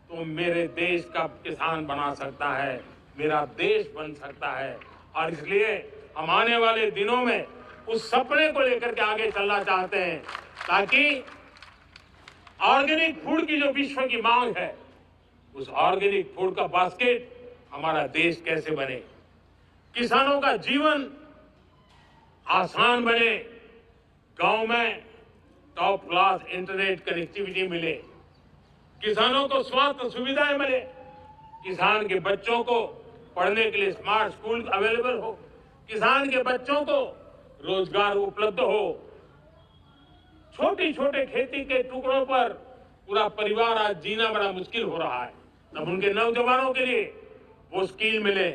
तो मेरे देश का किसान बना सकता है, मेरा देश बन सकता है। और इसलिए हम आने वाले दिनों में उस सपने को लेकर के आगे चलना चाहते हैं ताकि ऑर्गेनिक फूड की जो विश्व की मांग है उस ऑर्गेनिक फूड का बास्केट हमारा देश कैसे बने, किसानों का जीवन आसान बने, गांव में टॉप क्लास इंटरनेट कनेक्टिविटी मिले, किसानों को स्वास्थ्य सुविधाएं मिले, किसान के बच्चों को पढ़ने के लिए स्मार्ट स्कूल अवेलेबल हो, किसान के बच्चों को रोजगार उपलब्ध हो। छोटे छोटे खेती के टुकड़ों पर पूरा परिवार आज जीना बड़ा मुश्किल हो रहा है, तब उनके नौजवानों के लिए वो स्किल मिले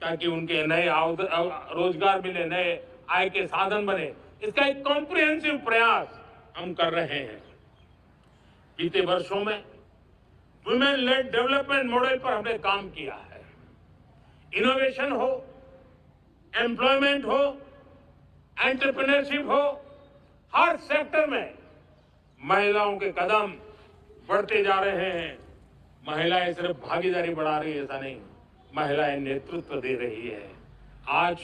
ताकि उनके नए रोजगार मिले, नए आय के साधन बने। इसका एक कॉम्प्रिहेंसिव प्रयास हम कर रहे हैं। बीते वर्षों में वुमेन लेड डेवलपमेंट मॉडल पर हमने काम किया है। इनोवेशन हो, एम्प्लॉयमेंट हो, एंटरप्रेन्योरशिप हो, हर सेक्टर में महिलाओं के कदम बढ़ते जा रहे हैं। महिलाएं सिर्फ भागीदारी बढ़ा रही है ऐसा नहीं, महिलाएं नेतृत्व दे रही है। आज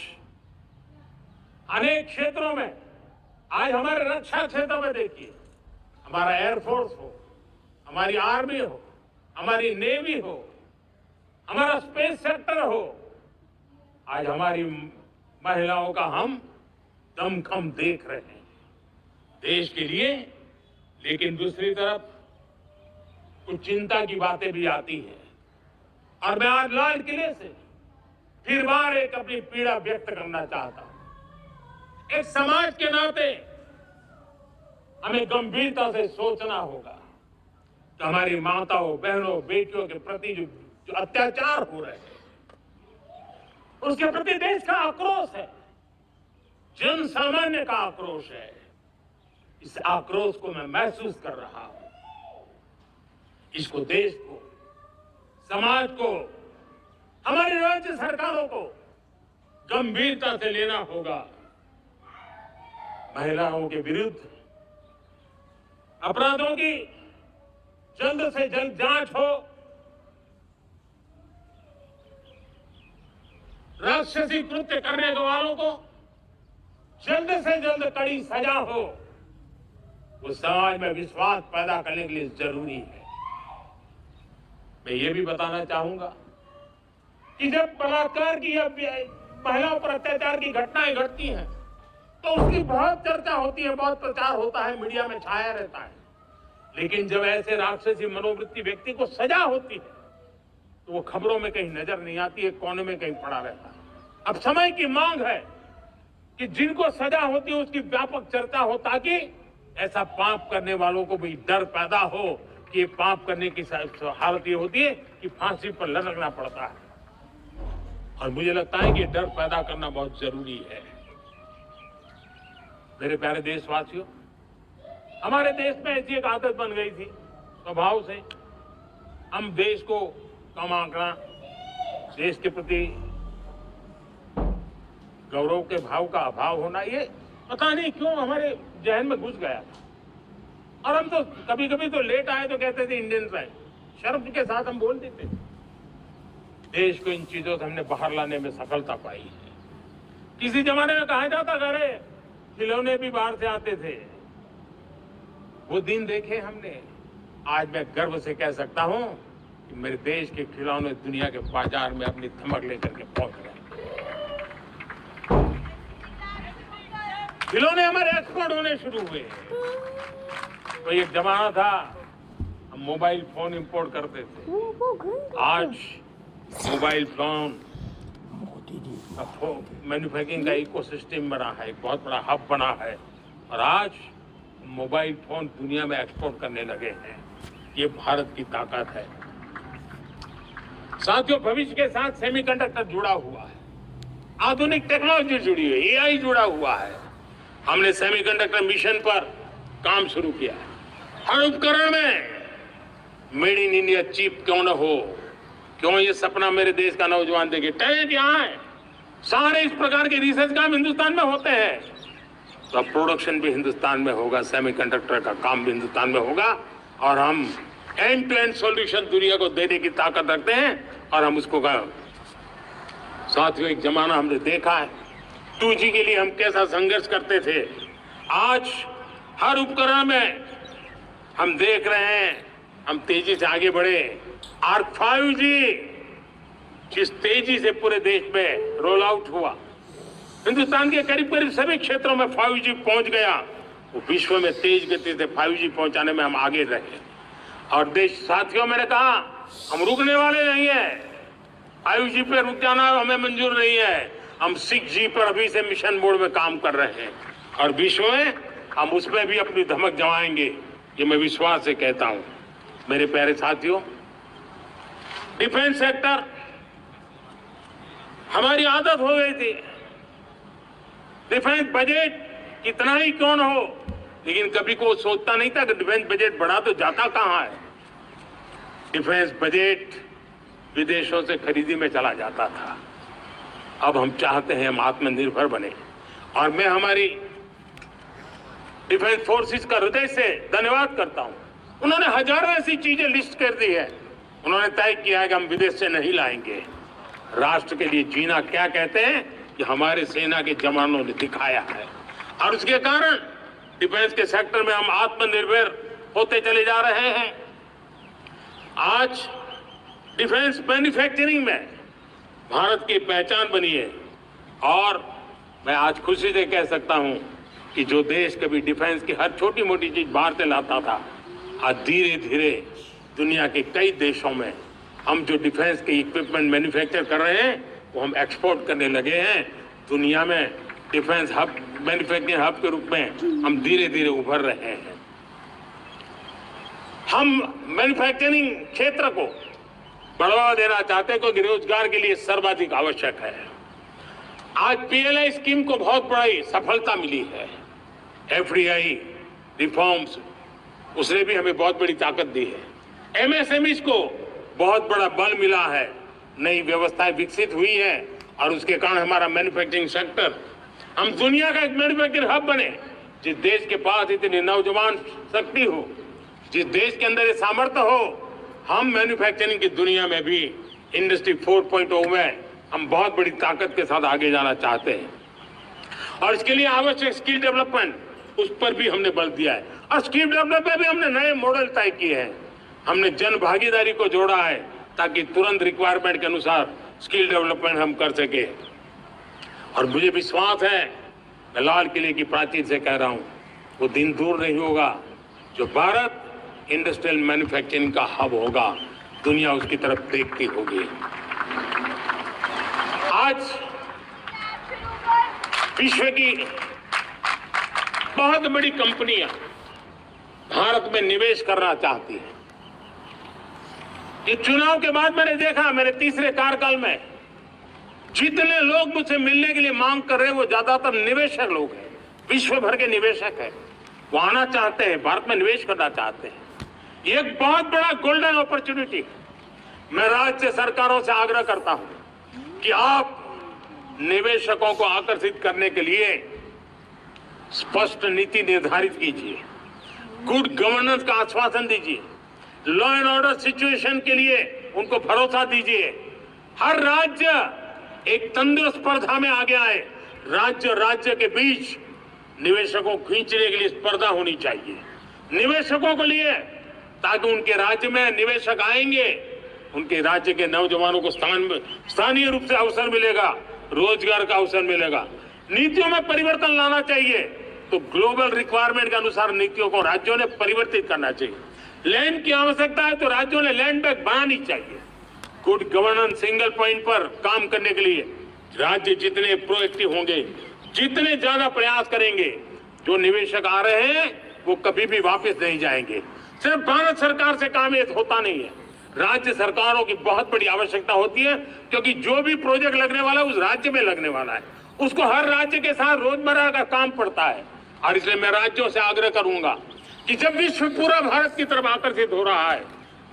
अनेक क्षेत्रों में, आज हमारे रक्षा क्षेत्र में देखिए, हमारा एयरफोर्स हो, हमारी आर्मी हो, हमारी नेवी हो, हमारा स्पेस सेक्टर हो, आज हमारी महिलाओं का हम दमखम देख रहे हैं देश के लिए। लेकिन दूसरी तरफ कुछ चिंता की बातें भी आती हैं और मैं आज लाल किले से फिर बार एक अपनी पीड़ा व्यक्त करना चाहता हूं। एक समाज के नाते हमें गंभीरता से सोचना होगा कि हमारी माताओं, बहनों, बेटियों के प्रति जो अत्याचार हो रहे हैं, उसके प्रति देश का आक्रोश है, जन सामान्य का आक्रोश है। इस आक्रोश को मैं महसूस कर रहा हूं। इसको देश को, समाज को, हमारी राज्य सरकारों को गंभीरता से लेना होगा। महिलाओं के विरुद्ध अपराधों की जल्द से जल्द जांच हो, राक्षसी कृत्य करने वालों को जल्द से जल्द कड़ी सजा हो। वो समाज में विश्वास पैदा करने के लिए जरूरी है। मैं ये भी बताना चाहूंगा कि जब बलात्कार की या महिलाओं पर अत्याचार की घटनाएं घटती हैं तो उसकी बहुत चर्चा होती है, बहुत प्रचार होता है, मीडिया में छाया रहता है। लेकिन जब ऐसे राक्षसी मनोवृत्ति व्यक्ति को सजा होती है तो वो खबरों में कहीं नजर नहीं आती है, कोने में कहीं पड़ा रहता है। अब समय की मांग है कि जिनको सजा होती है उसकी व्यापक चर्चा हो, ताकि ऐसा पाप करने वालों को भी डर पैदा हो कि ये पाप करने की हालत ये होती है कि फांसी पर लटकना पड़ता है। और मुझे लगता है कि ये डर पैदा करना बहुत जरूरी है। मेरे प्यारे देशवासियों, हमारे देश में ऐसी एक आदत बन गई थी स्वभाव से, हम देश को कम आंकना, देश के प्रति गौरव के भाव का अभाव होना, ये पता नहीं क्यों हमारे जहन में घुस गया। और हम तो कभी कभी तो लेट आए तो कहते थे इंडियंस आए, शर्म के साथ हम बोल देते। देश को इन चीजों से हमने बाहर लाने में सफलता पाई है। किसी जमाने में कहा जाता अरे खिलौने भी बाहर से आते थे, वो दिन देखे हमने। आज मैं गर्व से कह सकता हूं कि मेरे देश के खिलौने दुनिया के बाजार में अपनी धमक लेकर के पहुंच गए। खिलौने हमारे एक्सपोर्ट होने शुरू हुए। तो एक जमाना था हम मोबाइल फोन इंपोर्ट करते थे। आज मोबाइल फोन मैन्युफैक्चरिंग का इकोसिस्टम बना है, एक बहुत बड़ा हब बना है। और आज मोबाइल फोन दुनिया में एक्सपोर्ट करने लगे हैं। ये भारत की ताकत है। साथियों, भविष्य के साथ सेमीकंडक्टर जुड़ा हुआ है, आधुनिक टेक्नोलॉजी जुड़ी हुई है, एआई जुड़ा हुआ है। हमने सेमीकंडक्टर मिशन पर काम शुरू किया है। हर उपकरण में मेड इन इंडिया चिप क्यों न हो, क्यों ये सपना मेरे देश का नौजवान देखे। टैलेंट यहाँ है, सारे इस प्रकार के रिसर्च काम हिंदुस्तान में होते हैं। तो अब प्रोडक्शन भी हिंदुस्तान में होगा, सेमीकंडक्टर का काम भी हिंदुस्तान में होगा। और हम एंड टू एंड सॉल्यूशन दुनिया को देने की ताकत रखते हैं और हम उसको साथियों, एक जमाना हमने देखा है 2G के लिए हम कैसा संघर्ष करते थे। आज हर उपकरण में हम देख रहे हैं, हम तेजी से आगे बढ़े। और 5G जिस तेजी से पूरे देश में रोल आउट हुआ, हिंदुस्तान के करीब करीब सभी क्षेत्रों में 5G पहुंच गया। वो विश्व में तेज गति से 5G पहुंचाने में हम आगे रहे। और देश साथियों, मैंने कहा हम रुकने वाले नहीं है। 5G पे रुक जाना हमें मंजूर नहीं है। हम 6G पर अभी से मिशन मोड में काम कर रहे हैं और विश्व में हम उसमें भी अपनी धमक जमाएंगे, ये मैं विश्वास से कहता हूं। मेरे प्यारे साथियों, डिफेंस सेक्टर हमारी आदत हो गई थी। डिफेंस बजट कितना ही क्यों न हो, लेकिन कभी को सोचता नहीं था कि डिफेंस बजट बढ़ा तो जाता कहां है। डिफेंस बजट विदेशों से खरीदी में चला जाता था। अब हम चाहते हैं हम आत्मनिर्भर बने। और मैं हमारी डिफेंस फोर्सेस का हृदय से धन्यवाद करता हूं। उन्होंने हजारों ऐसी चीजें लिस्ट कर दी है। उन्होंने तय किया है कि हम विदेश से नहीं लाएंगे। राष्ट्र के लिए जीना क्या कहते हैं कि हमारे सेना के जवानों ने दिखाया है। और उसके कारण डिफेंस के सेक्टर में हम आत्मनिर्भर होते चले जा रहे हैं। आज डिफेंस मैन्युफैक्चरिंग में भारत की पहचान बनी है। और मैं आज खुशी से कह सकता हूं कि जो देश कभी डिफेंस की हर छोटी मोटी चीज बाहर से लाता था, आज धीरे धीरे दुनिया के कई देशों में हम जो डिफेंस के इक्विपमेंट मैन्युफैक्चर कर रहे हैं वो हम एक्सपोर्ट करने लगे हैं। दुनिया में डिफेंस हब, मैन्युफैक्चरिंग हब के रूप में हम धीरे धीरे उभर रहे हैं। हम मैन्युफैक्चरिंग क्षेत्र को बढ़ावा देना चाहते हैं क्योंकि रोजगार के लिए सर्वाधिक आवश्यक है। आज पीएलआई स्कीम को बहुत बड़ी सफलता मिली है। एफडीआई रिफॉर्म्स, उसने भी हमें बहुत बड़ी ताकत दी है। एमएसएमई को बहुत बड़ा बल मिला है, नई व्यवस्थाएं विकसित हुई है और उसके कारण हमारा मैन्युफैक्चरिंग सेक्टर, हम दुनिया का एक मैन्युफैक्चरिंग हब बने। जिस देश के पास इतनी नौजवान शक्ति हो, जिस देश के अंदर ये सामर्थ्य हो, हम मैन्युफैक्चरिंग की दुनिया में भी इंडस्ट्री 4.0 में हम बहुत बड़ी ताकत के साथ आगे जाना चाहते हैं और इसके लिए आवश्यक स्किल डेवलपमेंट, उस पर भी हमने बल दिया है। और स्किल डेवलपमेंट में भी हमने नए मॉडल तय किए हैं। हमने जन भागीदारी को जोड़ा है ताकि तुरंत रिक्वायरमेंट के अनुसार स्किल डेवलपमेंट हम कर सके। और मुझे विश्वास है, मैं लाल किले की प्राचीर से कह रहा हूं, वो दिन दूर नहीं होगा जो भारत इंडस्ट्रियल मैन्युफैक्चरिंग का हब होगा, दुनिया उसकी तरफ देखती होगी। आज विश्व की बहुत बड़ी कंपनियां भारत में निवेश करना चाहती हैं। ये चुनाव के बाद मैंने देखा, मेरे तीसरे कार्यकाल में जितने लोग मुझसे मिलने के लिए मांग कर रहे हैं वो ज्यादातर निवेशक लोग हैं, विश्व भर के निवेशक हैं। वो आना चाहते हैं, भारत में निवेश करना चाहते हैं। ये एक बहुत बड़ा गोल्डन अपॉर्चुनिटी। मैं राज्य सरकारों से आग्रह करता हूं कि आप निवेशकों को आकर्षित करने के लिए स्पष्ट नीति निर्धारित कीजिए, गुड गवर्नेंस का आश्वासन दीजिए, लॉ एंड ऑर्डर सिचुएशन के लिए उनको भरोसा दीजिए। हर राज्य एक तंदुरुस्त स्पर्धा में आगे आए। राज्य के बीच निवेशकों को खींचने के लिए स्पर्धा होनी चाहिए, निवेशकों को लिए, ताकि उनके राज्य में निवेशक आएंगे, उनके राज्य के नौजवानों को स्थानीय रूप से अवसर मिलेगा, रोजगार का अवसर मिलेगा। नीतियों में परिवर्तन लाना चाहिए तो ग्लोबल रिक्वायरमेंट के अनुसार नीतियों को राज्यों ने परिवर्तित करना चाहिए। लैंड की आवश्यकता है तो राज्यों ने लैंड बैंक बनानी चाहिए। गुड गवर्नेंस सिंगल पॉइंट पर काम करने के लिए राज्य जितने प्रोएक्टिव होंगे, जितने ज्यादा प्रयास करेंगे, जो निवेशक आ रहे हैं वो कभी भी वापस नहीं जाएंगे। सिर्फ भारत सरकार से काम ये होता नहीं है, राज्य सरकारों की बहुत बड़ी आवश्यकता होती है, क्योंकि जो भी प्रोजेक्ट लगने वाला है उस राज्य में लगने वाला है, उसको हर राज्य के साथ रोजमर्रा का काम पड़ता है। और इसलिए मैं राज्यों से आग्रह करूंगा कि जब विश्व पूरा भारत की तरफ आकर्षित हो रहा है,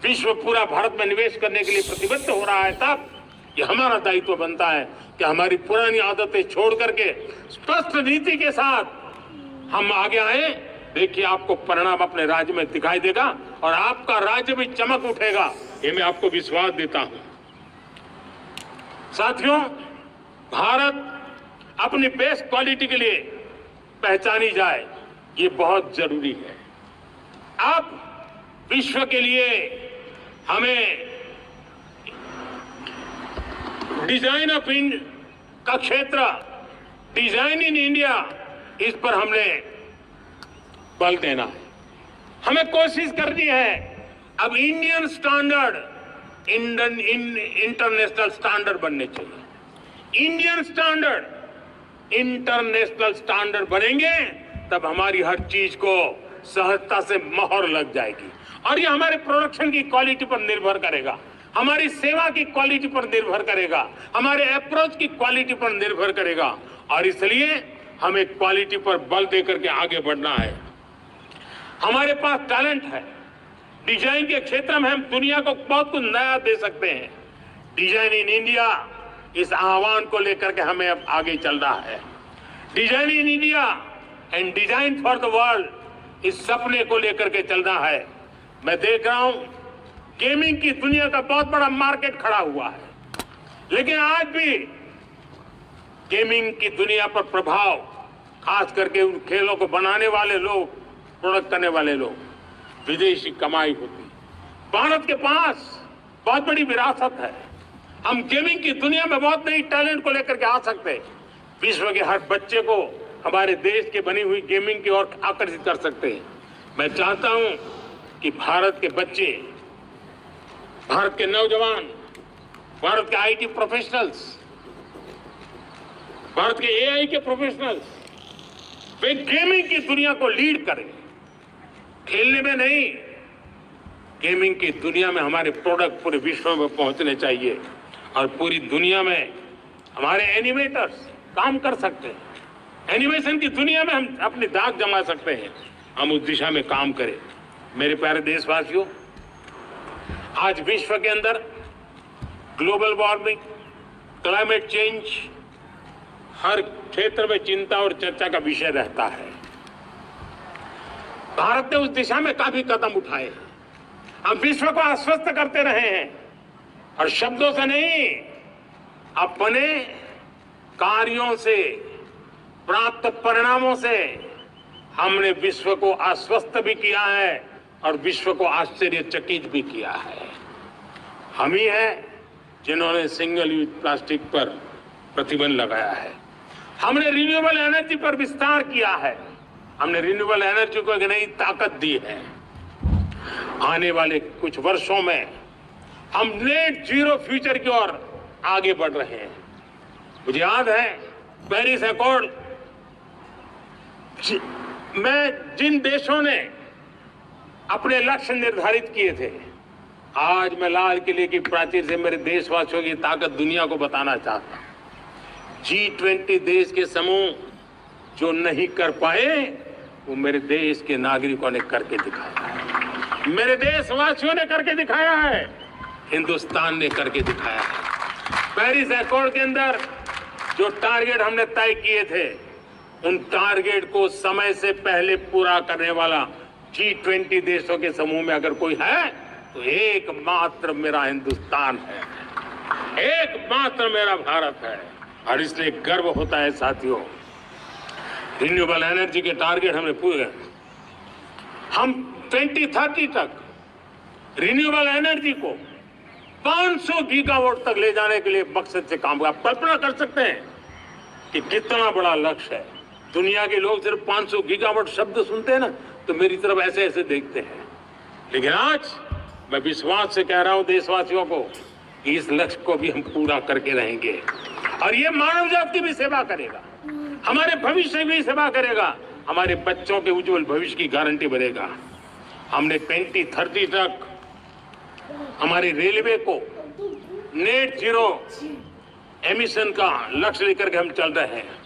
विश्व पूरा भारत में निवेश करने के लिए प्रतिबद्ध हो रहा है, तब ये हमारा दायित्व बनता है कि हमारी पुरानी आदतें छोड़ करके स्पष्ट नीति के साथ हम आगे आए। देखिए, आपको परिणाम अपने राज्य में दिखाई देगा और आपका राज्य भी चमक उठेगा, ये मैं आपको विश्वास देता हूं। साथियों, भारत अपनी बेस्ट क्वालिटी के लिए पहचानी जाए, ये बहुत जरूरी है। अब विश्व के लिए हमें डिजाइन ऑफ का क्षेत्र, डिजाइन इन इंडिया, इस पर हमने बल देना है। हमें कोशिश करनी है अब इंडियन स्टैंडर्ड इंटरनेशनल स्टैंडर्ड बनने चाहिए। इंडियन स्टैंडर्ड इंटरनेशनल स्टैंडर्ड बनेंगे तब हमारी हर चीज को सहजता से मोहर लग जाएगी और ये हमारे प्रोडक्शन की क्वालिटी पर निर्भर करेगा, हमारी सेवा की क्वालिटी पर निर्भर करेगा, हमारे अप्रोच की क्वालिटी पर निर्भर करेगा। और इसलिए हमें क्वालिटी पर बल देकर के आगे बढ़ना है। हमारे पास टैलेंट है, डिजाइन के क्षेत्र में हम दुनिया को बहुत कुछ नया दे सकते हैं। डिजाइन इन इंडिया, इस आह्वान को लेकर के हमें अब आगे चलना है। Design in India and design for the world, इस सपने को लेकर के चलना है। मैं देख रहा हूं गेमिंग की दुनिया का बहुत बड़ा मार्केट खड़ा हुआ है, लेकिन आज भी गेमिंग की दुनिया पर प्रभाव, खास करके उन खेलों को बनाने वाले लोग, प्रोडक्ट करने वाले लोग, विदेशी कमाई होती। भारत के पास बहुत बड़ी विरासत है, हम गेमिंग की दुनिया में बहुत नई टैलेंट को लेकर के आ सकते हैं। विश्व के हर बच्चे को हमारे देश के बनी हुई गेमिंग की ओर आकर्षित कर सकते हैं। मैं चाहता हूं कि भारत के बच्चे, भारत के नौजवान, भारत के आईटी प्रोफेशनल्स भारत के एआई के प्रोफेशनल्स वे गेमिंग की दुनिया को लीड करें, खेलने में नहीं, गेमिंग की दुनिया में हमारे प्रोडक्ट पूरे विश्व में पहुंचने चाहिए और पूरी दुनिया में हमारे एनिमेटर्स काम कर सकते हैं। एनिमेशन की दुनिया में हम अपनी दाग जमा सकते हैं। हम उस दिशा में काम करें। मेरे प्यारे देशवासियों, आज विश्व के अंदर ग्लोबल वार्मिंग, क्लाइमेट चेंज हर क्षेत्र में चिंता और चर्चा का विषय रहता है। भारत ने उस दिशा में काफी कदम उठाए हैं। हम विश्व को आश्वस्त करते रहे हैं और शब्दों से नहीं, अपने कार्यों से, प्राप्त परिणामों से हमने विश्व को आश्वस्त भी किया है और विश्व को आश्चर्यचकित भी किया है। हम ही हैं जिन्होंने सिंगल यूज प्लास्टिक पर प्रतिबंध लगाया है। हमने रिन्यूएबल एनर्जी पर विस्तार किया है। हमने रिन्यूएबल एनर्जी को एक नई ताकत दी है। आने वाले कुछ वर्षों में हम नेट जीरो फ्यूचर की ओर आगे बढ़ रहे हैं। मुझे याद है पेरिस एकॉर्ड में जिन देशों ने अपने लक्ष्य निर्धारित किए थे, आज मैं लाल किले की प्राचीर से मेरे देशवासियों की ताकत दुनिया को बताना चाहता हूं। G20 देश के समूह जो नहीं कर पाए वो मेरे देश के नागरिकों ने करके दिखाया है। मेरे देशवासियों ने करके दिखाया है। हिंदुस्तान ने करके दिखाया है। पेरिस एकॉर्ड के अंदर जो टारगेट हमने तय किए थे, उन टारगेट को समय से पहले पूरा करने वाला G20 देशों के समूह में अगर कोई है तो एकमात्र मेरा हिंदुस्तान है, एकमात्र मेरा भारत है। और इसलिए गर्व होता है साथियों, रिन्यूएबल एनर्जी के टारगेट हमने पूरे, हम 2030 तक रिन्यूएबल एनर्जी को 500 गीगावाट तक ले जाने के लिए मकसद से काम किया। आप कल्पना कर सकते हैं कि कितना बड़ा लक्ष्य है। दुनिया के लोग सिर्फ 500 गीगावाट शब्द सुनते हैं ना तो मेरी तरफ ऐसे ऐसे देखते हैं, लेकिन आज मैं विश्वास से कह रहा हूं देशवासियों को कि इस लक्ष्य को भी हम पूरा करके रहेंगे और ये मानव जाति की भी सेवा करेगा, हमारे भविष्य की भी सेवा करेगा, हमारे बच्चों के उज्जवल भविष्य की गारंटी बनेगा। हमने 2030 तक हमारी रेलवे को नेट जीरो एमिशन का लक्ष्य लेकर के हम चल रहे हैं।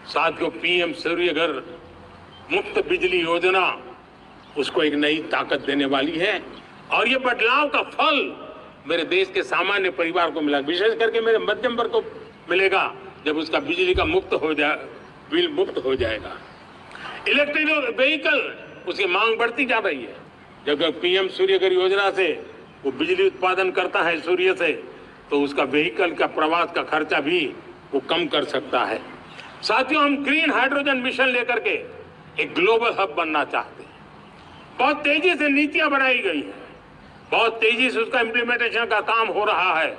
साथियों, पीएम सूर्य घर मुफ्त बिजली योजना उसको एक नई ताकत देने वाली है और ये बदलाव का फल मेरे देश के सामान्य परिवार को मिला, विशेष करके मेरे मध्यम वर्ग को मिलेगा जब उसका बिजली का बिल मुक्त हो जाएगा। इलेक्ट्रिक व्हीकल उसकी मांग बढ़ती जा रही है। जब पीएम सूर्य घर योजना से वो बिजली उत्पादन करता है सूर्य से, तो उसका व्हीकल का प्रवास का खर्चा भी वो कम कर सकता है। साथियों, हम ग्रीन हाइड्रोजन मिशन लेकर के एक ग्लोबल हब बनना चाहते हैं। बहुत तेजी से नीतियां बनाई गई है, बहुत तेजी से उसका इम्प्लीमेंटेशन का काम हो रहा है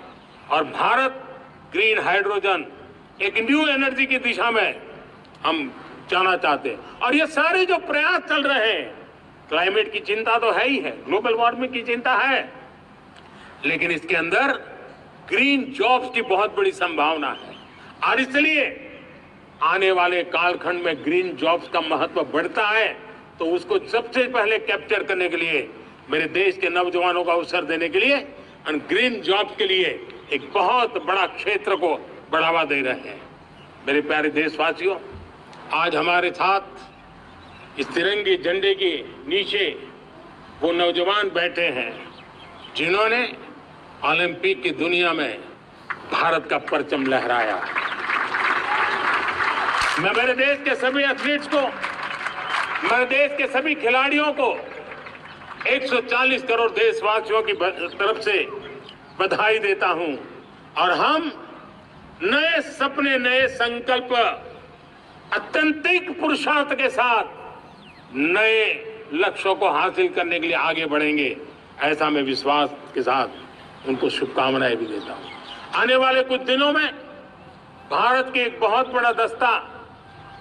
और भारत ग्रीन हाइड्रोजन एक न्यू एनर्जी की दिशा में हम जाना चाहते हैं। और ये सारे जो प्रयास चल रहे हैं, क्लाइमेट की चिंता तो है ही है, ग्लोबल वार्मिंग की चिंता है, लेकिन इसके अंदर ग्रीन जॉब्स की बहुत बड़ी संभावना है और इसलिए आने वाले कालखंड में ग्रीन जॉब्स का महत्व बढ़ता है। तो उसको सबसे पहले कैप्चर करने के लिए, मेरे देश के नौजवानों को अवसर देने के लिए और ग्रीन जॉब्स के लिए एक बहुत बड़ा क्षेत्र को बढ़ावा दे रहे हैं। मेरे प्यारे देशवासियों, आज हमारे साथ इस तिरंगे झंडे के नीचे वो नौजवान बैठे हैं जिन्होंने ओलंपिक की दुनिया में भारत का परचम लहराया। मैं मेरे देश के सभी एथलीट्स को, मेरे देश के सभी खिलाड़ियों को 140 करोड़ देशवासियों की तरफ से बधाई देता हूं और हम नए सपने, नए संकल्प, अत्यंतिक पुरुषार्थ के साथ नए लक्ष्यों को हासिल करने के लिए आगे बढ़ेंगे, ऐसा मैं विश्वास के साथ उनको शुभकामनाएं भी देता हूं। आने वाले कुछ दिनों में भारत के एक बहुत बड़ा दस्ता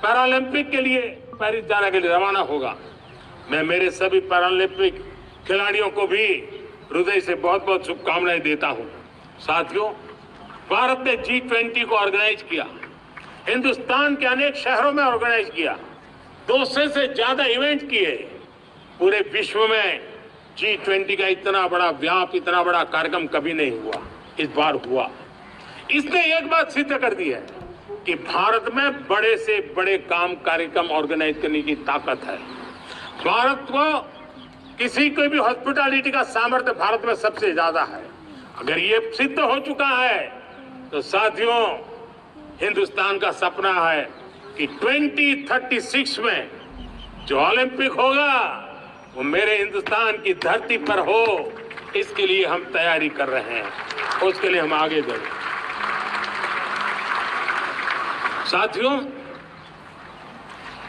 पैरालंपिक के लिए पेरिस जाने के लिए रवाना होगा। मैं मेरे सभी पैरालंपिक खिलाड़ियों को भी हृदय से बहुत बहुत शुभकामनाएं देता हूं। साथियों, भारत ने G20 को ऑर्गेनाइज किया। हिंदुस्तान के अनेक शहरों में ऑर्गेनाइज किया, 200 से ज्यादा इवेंट किए। पूरे विश्व में G20 का इतना बड़ा व्याप, इतना बड़ा कार्यक्रम कभी नहीं हुआ, इस बार हुआ। इसने एक बात सिद्ध कर दी है कि भारत में बड़े से बड़े काम, कार्यक्रम ऑर्गेनाइज करने की ताकत है। भारत को किसी को भी हॉस्पिटैलिटी का सामर्थ्य भारत में सबसे ज्यादा है। अगर ये सिद्ध हो चुका है तो साथियों, हिंदुस्तान का सपना है कि 2036 में जो ओलंपिक होगा वो मेरे हिंदुस्तान की धरती पर हो। इसके लिए हम तैयारी कर रहे हैं, उसके लिए हम आगे बढ़े। साथियों,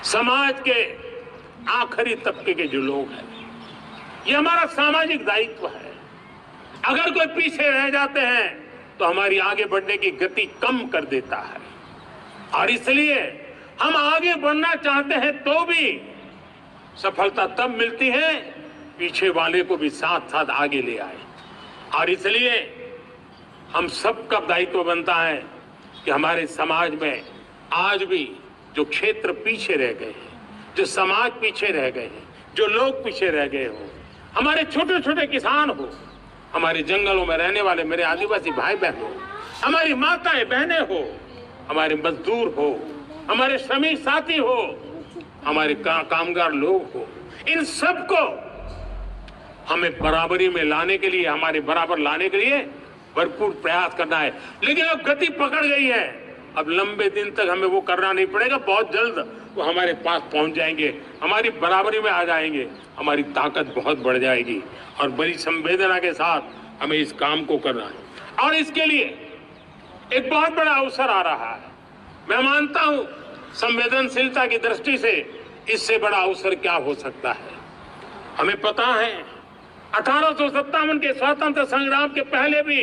समाज के आखिरी तबके के जो लोग हैं, ये हमारा सामाजिक दायित्व है। अगर कोई पीछे रह जाते हैं तो हमारी आगे बढ़ने की गति कम कर देता है, और इसलिए हम आगे बढ़ना चाहते हैं तो भी सफलता तब मिलती है पीछे वाले को भी साथ साथ आगे ले आए। और इसलिए हम सबका दायित्व बनता है कि हमारे समाज में आज भी जो क्षेत्र पीछे रह गए हैं, जो समाज पीछे रह गए हैं, जो लोग पीछे रह गए हो, हमारे छोटे छोटे किसान हो, हमारे जंगलों में रहने वाले मेरे आदिवासी भाई बहन हो, हमारी माताएं बहनें हो, हमारे मजदूर हो, हमारे श्रमिक साथी हो, हमारे कामगार लोग हो, इन सबको हमें बराबरी में लाने के लिए, हमारे बराबर लाने के लिए भरपूर प्रयास करना है। लेकिन अब गति पकड़ गई है, अब लंबे दिन तक हमें वो करना नहीं पड़ेगा। बहुत जल्द वो हमारे पास पहुंच जाएंगे, हमारी बराबरी में आ जाएंगे, हमारी ताकत बहुत बढ़ जाएगी और बड़ी संवेदना के साथ हमें इस काम को करना है। और इसके लिए एक बहुत बड़ा अवसर आ रहा है। मैं मानता हूं संवेदनशीलता की दृष्टि से इससे बड़ा अवसर क्या हो सकता है। हमें पता है 1857 के स्वतंत्र संग्राम के पहले भी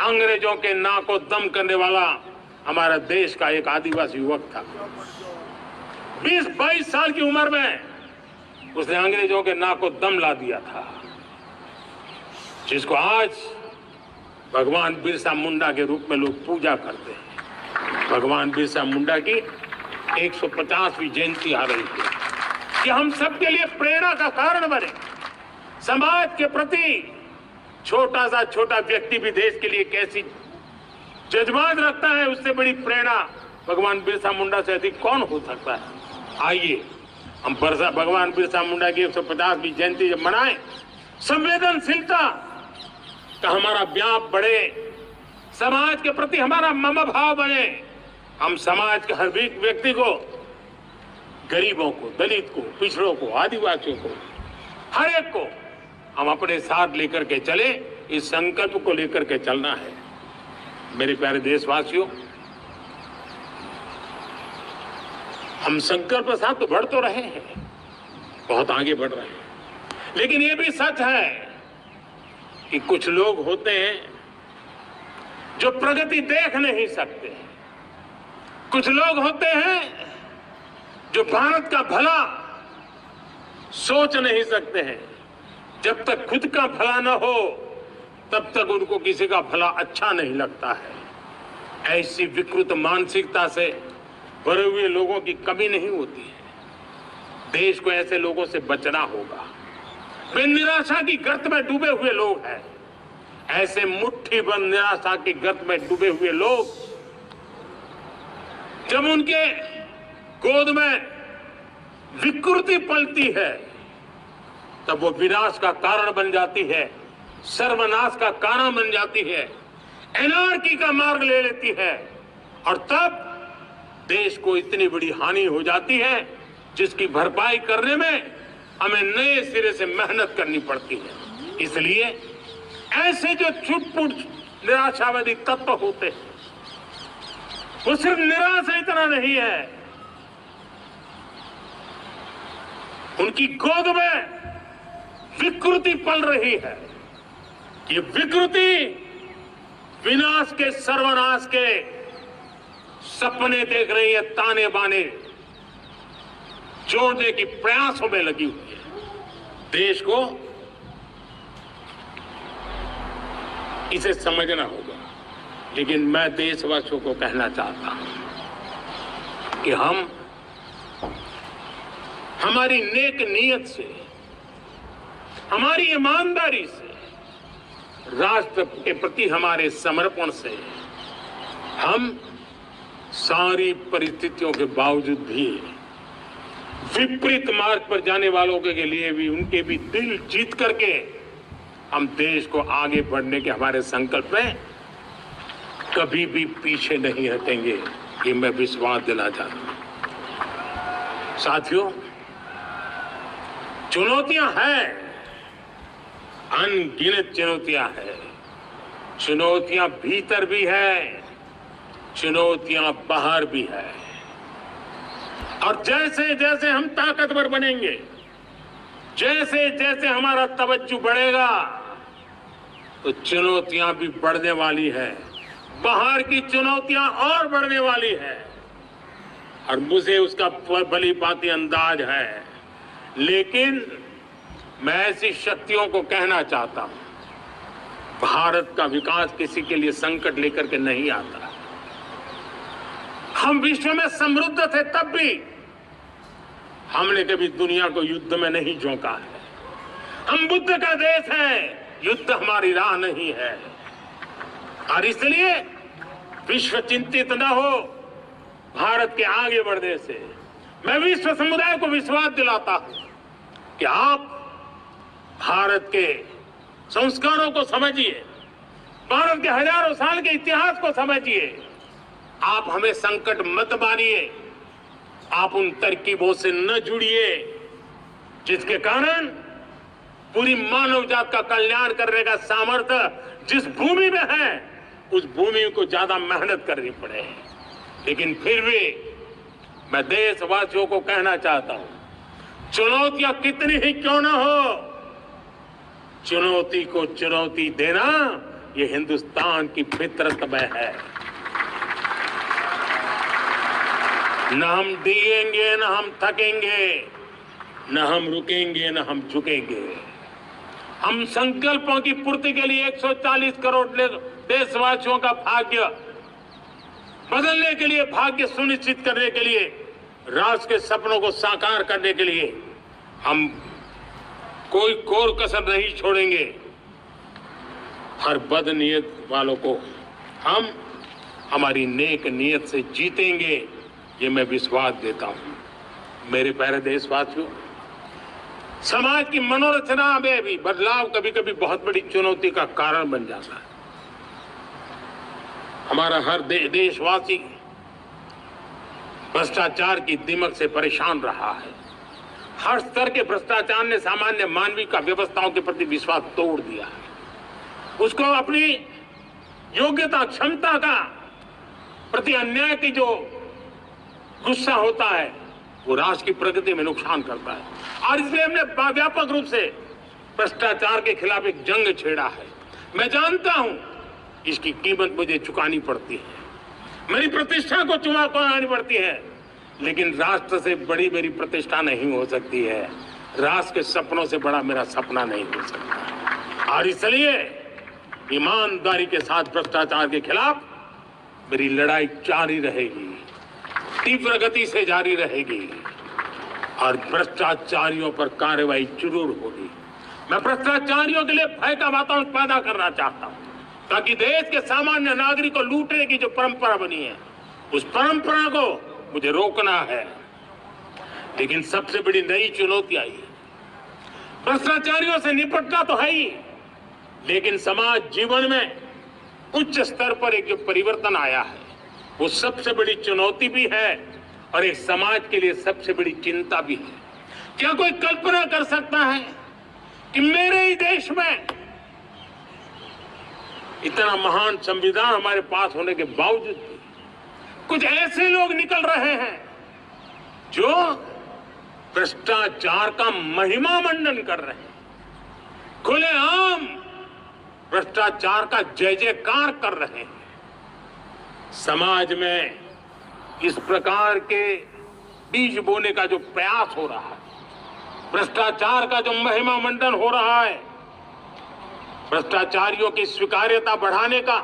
अंग्रेजों के नाक को दम करने वाला हमारा देश का एक आदिवासी युवक था। 20-22 साल की उम्र में उसने अंग्रेजों के नाक को दम ला दिया था, जिसको आज भगवान बिरसा मुंडा के रूप में लोग पूजा करते हैं। भगवान बिरसा मुंडा की 150वीं जयंती आ रही है कि हम सबके लिए प्रेरणा का कारण बने। समाज के प्रति छोटा सा छोटा व्यक्ति भी देश के लिए कैसी जज्बात रखता है, उससे बड़ी प्रेरणा भगवान बिरसा मुंडा से अधिक कौन हो सकता है। आइए हम भगवान बिरसा मुंडा की 150वीं जयंती जब मनाएं, संवेदनशीलता का हमारा व्याप बढ़े, समाज के प्रति हमारा ममभाव बने। हम समाज के हर व्यक्ति को, गरीबों को, दलित को, पिछड़ों को, आदिवासियों को, हर एक को हम अपने साथ लेकर के चले। इस संकल्प को लेकर के चलना है। मेरे प्यारे देशवासियों, हम संकल्प साथ तो बढ़ तो रहे हैं, बहुत आगे बढ़ रहे हैं, लेकिन ये भी सच है कि कुछ लोग होते हैं जो प्रगति देख नहीं सकते। कुछ लोग होते हैं जो भारत का भला सोच नहीं सकते हैं। जब तक खुद का भला न हो तब तक उनको किसी का भला अच्छा नहीं लगता है। ऐसी विकृत मानसिकता से भरे हुए लोगों की कमी नहीं होती है। देश को ऐसे लोगों से बचना होगा। वे निराशा की गर्त में डूबे हुए लोग हैं। ऐसे मुट्ठी बंद निराशा की गर्त में डूबे हुए लोग जब उनके गोद में विकृति पलती है तब वो विनाश का कारण बन जाती है, सर्वनाश का कारण बन जाती है, एनार्की का मार्ग ले लेती है, और तब देश को इतनी बड़ी हानि हो जाती है जिसकी भरपाई करने में हमें नए सिरे से मेहनत करनी पड़ती है। इसलिए ऐसे जो छुटपुट निराशावादी तत्व होते हैं, वो सिर्फ निराशा इतना नहीं है, उनकी गोद में विकृति पल रही है। ये विकृति विनाश के, सर्वनाश के सपने देख रही है, ताने बाने जोड़ने की प्रयासों में लगी हुई है। देश को इसे समझना होगा। लेकिन मैं देशवासियों को कहना चाहता हूं, कि हम हमारी नेक नीयत से, हमारी ईमानदारी से, राष्ट्र के प्रति हमारे समर्पण से हम सारी परिस्थितियों के बावजूद भी विपरीत मार्ग पर जाने वालों के लिए भी उनके भी दिल जीत करके हम देश को आगे बढ़ने के हमारे संकल्प में कभी भी पीछे नहीं हटेंगे, ये मैं विश्वास दिला चाहता हूं। साथियों, चुनौतियां हैं, अनगिनत चुनौतियां हैं। चुनौतियां भीतर भी है, चुनौतियां बाहर भी है। और जैसे जैसे हम ताकतवर बनेंगे, जैसे जैसे हमारा तवज्जो बढ़ेगा, तो चुनौतियां भी बढ़ने वाली है, बाहर की चुनौतियां और बढ़ने वाली है। और मुझे उसका भली भांति अंदाज है, लेकिन मैं ऐसी शक्तियों को कहना चाहता हूं, भारत का विकास किसी के लिए संकट लेकर के नहीं आता। हम विश्व में समृद्ध थे, तब भी हमने कभी दुनिया को युद्ध में नहीं झोंका है। हम बुद्ध का देश है, युद्ध हमारी राह नहीं है। और इसलिए विश्व चिंतित न हो भारत के आगे बढ़ने से। मैं विश्व समुदाय को विश्वास दिलाता हूं कि आप भारत के संस्कारों को समझिए, भारत के हजारों साल के इतिहास को समझिए। आप हमें संकट मत मानिए, आप उन तरकीबों से न जुड़िए जिसके कारण पूरी मानव जात का कल्याण करने का सामर्थ्य जिस भूमि में है, उस भूमि को ज्यादा मेहनत करनी पड़े। लेकिन फिर भी मैं देशवासियों को कहना चाहता हूं, चुनौतियां कितनी ही क्यों ना हो, चुनौती को चुनौती देना ये हिंदुस्तान की फितरत में है। न हम डिगेंगे, न हम थकेंगे, न हम रुकेंगे, न हम झुकेंगे। हम संकल्पों की पूर्ति के लिए 140 करोड़ देशवासियों का भाग्य बदलने के लिए, भाग्य सुनिश्चित करने के लिए, राष्ट्र के सपनों को साकार करने के लिए हम कोई कोर कसर नहीं छोड़ेंगे। हर बदनीयत वालों को हम हमारी नेक नीयत से जीतेंगे, ये मैं विश्वास देता हूं। मेरे प्यारे देशवासियों, समाज की मनोरचना में भी बदलाव कभी कभी बहुत बड़ी चुनौती का कारण बन जाता है। हमारा हर देशवासी भ्रष्टाचार की दिमक से परेशान रहा है। हर स्तर के भ्रष्टाचार ने सामान्य मानवीय का व्यवस्थाओं के प्रति विश्वास तोड़ दिया है। उसको अपनी योग्यता, क्षमता का प्रति अन्याय की जो गुस्सा होता है, वो राष्ट्र की प्रगति में नुकसान करता है। और इसलिए हमने व्यापक रूप से भ्रष्टाचार के खिलाफ एक जंग छेड़ा है। मैं जानता हूं इसकी कीमत मुझे चुकानी पड़ती है, मेरी प्रतिष्ठा को चुकानी पड़ती है, लेकिन राष्ट्र से बड़ी मेरी प्रतिष्ठा नहीं हो सकती है, राष्ट्र के सपनों से बड़ा मेरा सपना नहीं हो सकता। और इसलिए ईमानदारी के साथ भ्रष्टाचार के खिलाफ मेरी लड़ाई जारी रहेगी, तीव्र गति से जारी रहेगी और भ्रष्टाचारियों पर कार्रवाई जरूर होगी। मैं भ्रष्टाचारियों के लिए भय का वातावरण पैदा करना चाहता हूं, ताकि देश के सामान्य नागरिक को लूटने की जो परंपरा बनी है, उस परंपरा को मुझे रोकना है। लेकिन सबसे बड़ी नई चुनौती आई है। भ्रष्टाचारियों से निपटना तो है ही, लेकिन समाज जीवन में उच्च स्तर पर एक जो परिवर्तन आया है, वो सबसे बड़ी चुनौती भी है और एक समाज के लिए सबसे बड़ी चिंता भी है। क्या कोई कल्पना कर सकता है कि मेरे ही देश में इतना महान संविधान हमारे पास होने के बावजूद भी कुछ ऐसे लोग निकल रहे हैं जो भ्रष्टाचार का महिमा मंडन कर रहे हैं, खुलेआम भ्रष्टाचार का जय जयकार कर रहे हैं। समाज में इस प्रकार के बीज बोने का जो प्रयास हो रहा है, भ्रष्टाचार का जो महिमा मंडन हो रहा है, भ्रष्टाचारियों की स्वीकार्यता बढ़ाने का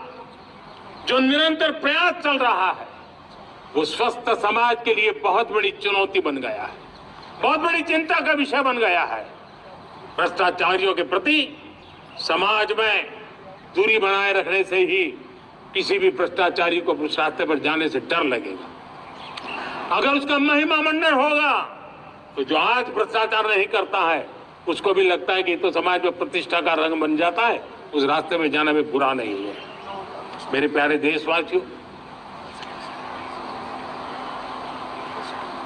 जो निरंतर प्रयास चल रहा है, वो स्वस्थ समाज के लिए बहुत बड़ी चुनौती बन गया है, बहुत बड़ी चिंता का विषय बन गया है। भ्रष्टाचारियों के प्रति समाज में दूरी बनाए रखने से ही किसी भी भ्रष्टाचारी को उस रास्ते पर जाने से डर लगेगा। अगर उसका महिमा मंडन होगा तो जो आज भ्रष्टाचार नहीं करता है उसको भी लगता है कि तो समाज में प्रतिष्ठा का रंग बन जाता है, उस रास्ते में जाना भी बुरा नहीं है। मेरे प्यारे देशवासियों,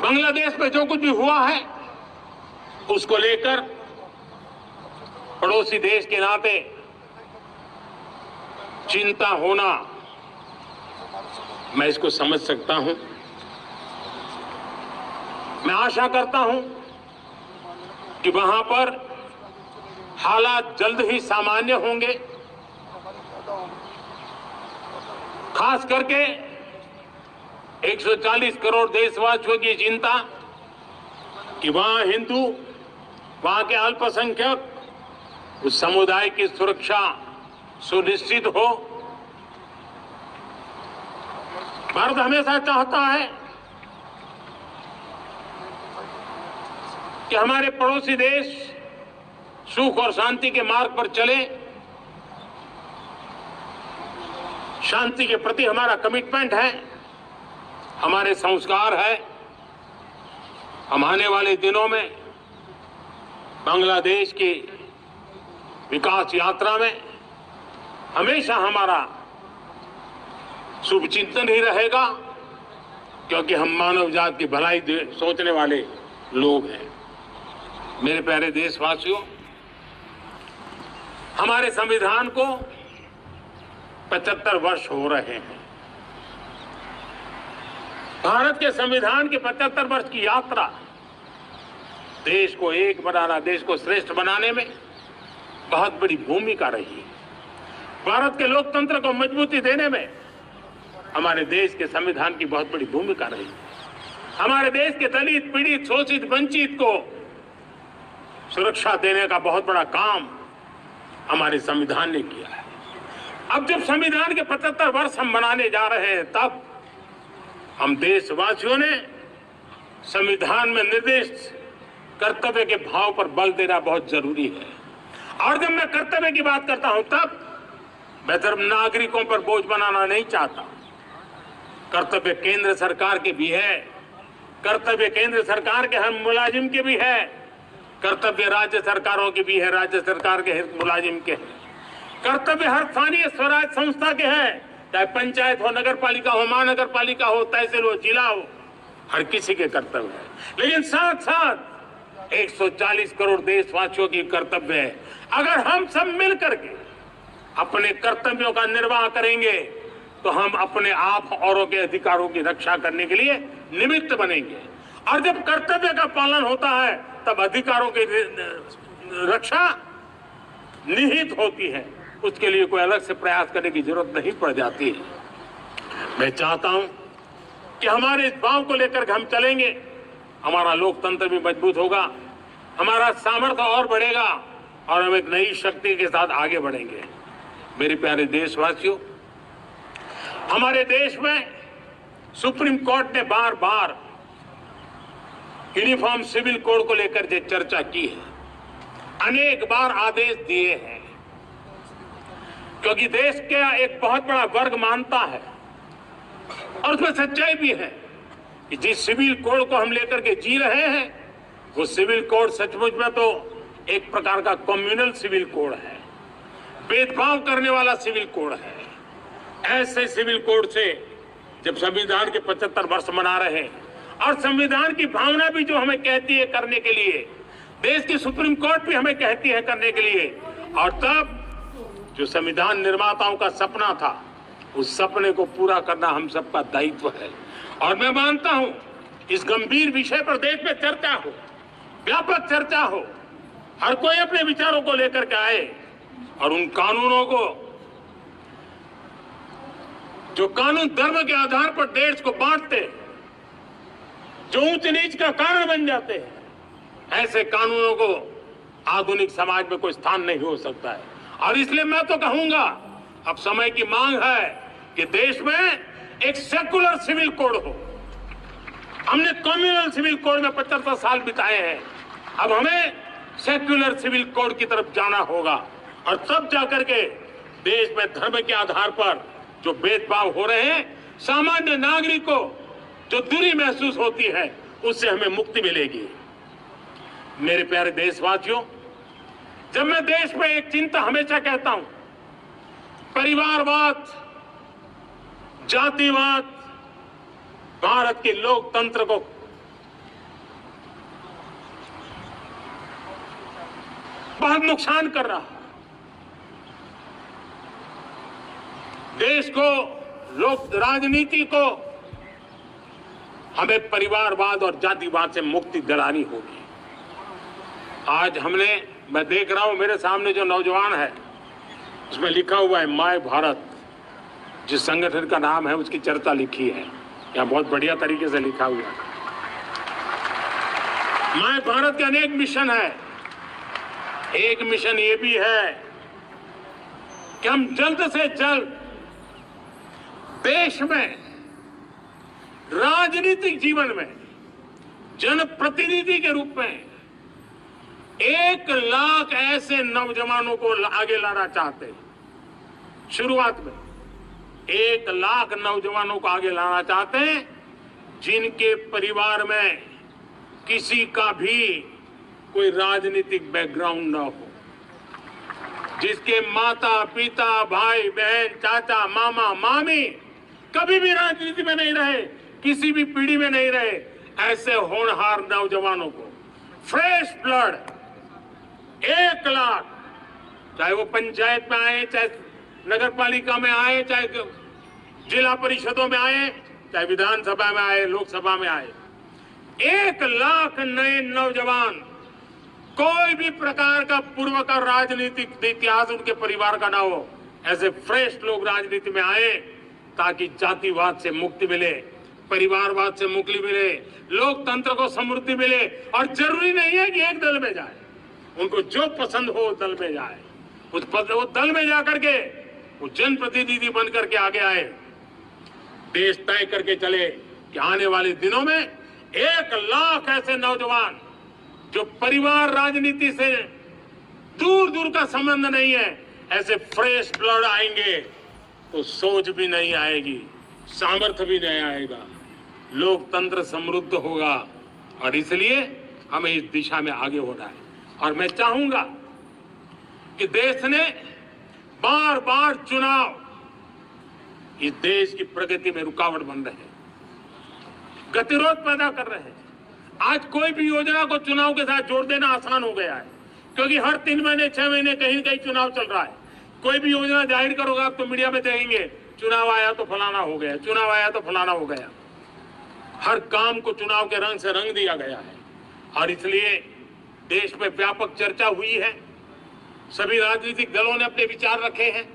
बांग्लादेश में जो कुछ भी हुआ है उसको लेकर पड़ोसी देश के नाते चिंता होना, मैं इसको समझ सकता हूं। मैं आशा करता हूं कि वहां पर हालात जल्द ही सामान्य होंगे, खास करके 140 करोड़ देशवासियों की चिंता कि वहां हिंदू, वहां के अल्पसंख्यक, उस समुदाय की सुरक्षा सुनिश्चित हो। भारत हमेशा चाहता है कि हमारे पड़ोसी देश सुख और शांति के मार्ग पर चले। शांति के प्रति हमारा कमिटमेंट है, हमारे संस्कार है। हम आने वाले दिनों में बांग्लादेश की विकास यात्रा में हमेशा हमारा शुभचिंतन ही रहेगा, क्योंकि हम मानव जात की भलाई सोचने वाले लोग हैं। मेरे प्यारे देशवासियों, हमारे संविधान को 75 वर्ष हो रहे हैं। भारत के संविधान के 75 वर्ष की यात्रा देश को एक बनाना, देश को श्रेष्ठ बनाने में बहुत बड़ी भूमिका रही। भारत के लोकतंत्र को मजबूती देने में हमारे देश के संविधान की बहुत बड़ी भूमिका रही। हमारे देश के दलित, पीड़ित, शोषित, वंचित को सुरक्षा देने का बहुत बड़ा काम हमारे संविधान ने किया है। अब जब संविधान के 75 वर्ष हम मनाने जा रहे हैं, तब हम देशवासियों ने संविधान में निर्दिष्ट कर्तव्य के भाव पर बल देना बहुत जरूरी है। और जब मैं कर्तव्य की बात करता हूं, तब मैं सिर्फ नागरिकों पर बोझ बनाना नहीं चाहता। कर्तव्य केंद्र सरकार के भी है, कर्तव्य केंद्र सरकार के हर मुलाजिम के भी है, कर्तव्य राज्य सरकारों के भी है, राज्य सरकार के मुलाजिम के हैं। कर्तव्य हर स्थानीय स्वराज संस्था के हैं, चाहे पंचायत हो, नगर पालिका हो, महानगर पालिका हो, तहसील हो, जिला हो, हर किसी के कर्तव्य है। लेकिन साथ साथ 140 करोड़ देशवासियों की कर्तव्य है। अगर हम सब मिल करके अपने कर्तव्यों का निर्वाह करेंगे तो हम अपने आप औरों के अधिकारों की रक्षा करने के लिए निमित्त बनेंगे। और जब कर्तव्य का पालन होता है तब अधिकारों की रक्षा निहित होती है, उसके लिए कोई अलग से प्रयास करने की जरूरत नहीं पड़ जाती है। मैं चाहता हूं कि हमारे इस भाव को लेकर हम चलेंगे, हमारा लोकतंत्र भी मजबूत होगा, हमारा सामर्थ्य और बढ़ेगा और हम एक नई शक्ति के साथ आगे बढ़ेंगे। मेरे प्यारे देशवासियों, हमारे देश में सुप्रीम कोर्ट ने बार बार यूनिफॉर्म सिविल कोड को लेकर जो चर्चा की है, अनेक बार आदेश दिए हैं, क्योंकि देश का एक बहुत बड़ा वर्ग मानता है और उसमें सच्चाई भी है कि जिस सिविल कोड को हम लेकर के जी रहे हैं वो सिविल कोड सचमुच में तो एक प्रकार का कम्युनल सिविल कोड है, भेदभाव करने वाला सिविल कोड है। ऐसे सिविल कोड से जब संविधान के 75 वर्ष मना रहे हैं और संविधान की भावना भी जो हमें कहती है करने के लिए, देश की सुप्रीम कोर्ट भी हमें कहती है करने के लिए, और तब जो संविधान निर्माताओं का सपना था उस सपने को पूरा करना हम सबका दायित्व है। और मैं मानता हूं इस गंभीर विषय पर देश में चर्चा हो, व्यापक चर्चा हो, हर कोई अपने विचारों को लेकर के आए और उन कानूनों को, जो कानून धर्म के आधार पर देश को बांटते, जो ऊंच नीच का कारण बन जाते हैं, ऐसे कानूनों को आधुनिक समाज में कोई स्थान नहीं हो सकता है। और इसलिए मैं तो कहूंगा अब समय की मांग है कि देश में एक सेकुलर सिविल कोड हो, हमने कम्युनल सिविल कोड में 75 साल बिताए हैं। अब हमें सेक्युलर सिविल कोड की तरफ जाना होगा और तब जाकर के देश में धर्म के आधार पर जो भेदभाव हो रहे हैं, सामान्य नागरिक को जो दूरी महसूस होती है, उससे हमें मुक्ति मिलेगी। मेरे प्यारे देशवासियों, जब मैं देश में एक चिंता हमेशा कहता हूं, परिवारवाद, जातिवाद भारत के लोकतंत्र को बहुत नुकसान कर रहा है। देश को, लोक राजनीति को हमें परिवारवाद और जातिवाद से मुक्ति दिलानी होगी। आज मैं देख रहा हूं मेरे सामने जो नौजवान है, उसमें लिखा हुआ है माय भारत। जिस संगठन का नाम है उसकी चर्चा लिखी है, यहां बहुत बढ़िया तरीके से लिखा हुआ है। माय भारत के अनेक मिशन है। एक मिशन ये भी है कि हम जल्द से जल्द देश में राजनीतिक जीवन में जनप्रतिनिधि के रूप में 1 लाख ऐसे नौजवानों को आगे लाना चाहते हैं। शुरुआत में 1 लाख नौजवानों को आगे लाना चाहते हैं जिनके परिवार में किसी का भी कोई राजनीतिक बैकग्राउंड न हो, जिसके माता पिता भाई बहन चाचा मामा मामी कभी भी राजनीति में नहीं रहे, किसी भी पीढ़ी में नहीं रहे, ऐसे होनहार नौजवानों को फ्रेश ब्लड 1 लाख, चाहे वो पंचायत में आए, चाहे नगर पालिका में आए, चाहे जिला परिषदों में आए, चाहे विधानसभा में आए, लोकसभा में आए, 1 लाख नए नौजवान, कोई भी प्रकार का पूर्व का राजनीतिक इतिहास उनके परिवार का ना हो, ऐसे फ्रेश लोग राजनीति में आए ताकि जातिवाद से मुक्ति मिले, परिवारवाद से मुक्ति मिले, लोकतंत्र को समृद्धि मिले। और जरूरी नहीं है कि एक दल में जाए, उनको जो पसंद हो दल में जाए, वो दल में जाकर के वो जनप्रतिनिधि बन करके आगे आए। देश तय करके चले कि आने वाले दिनों में 1 लाख ऐसे नौजवान जो परिवार राजनीति से दूर दूर का संबंध नहीं है, ऐसे फ्रेश ब्लड आएंगे तो सोच भी नहीं आएगी, सामर्थ्य भी नहीं आएगा, लोकतंत्र समृद्ध होगा। और इसलिए हमें इस दिशा में आगे होना है। और मैं चाहूंगा कि देश ने बार बार चुनाव इस देश की प्रगति में रुकावट बन रहे हैं, गतिरोध पैदा कर रहे हैं। आज कोई भी योजना को चुनाव के साथ जोड़ देना आसान हो गया है, क्योंकि हर 3 महीने 6 महीने कहीं न कहीं चुनाव चल रहा है। कोई भी योजना जाहिर करोगे आप तो मीडिया में देखेंगे, चुनाव आया तो फलाना हो गया, चुनाव आया तो फलाना हो गया। हर काम को चुनाव के रंग से रंग दिया गया है। और इसलिए देश में व्यापक चर्चा हुई है, सभी राजनीतिक दलों ने अपने विचार रखे हैं।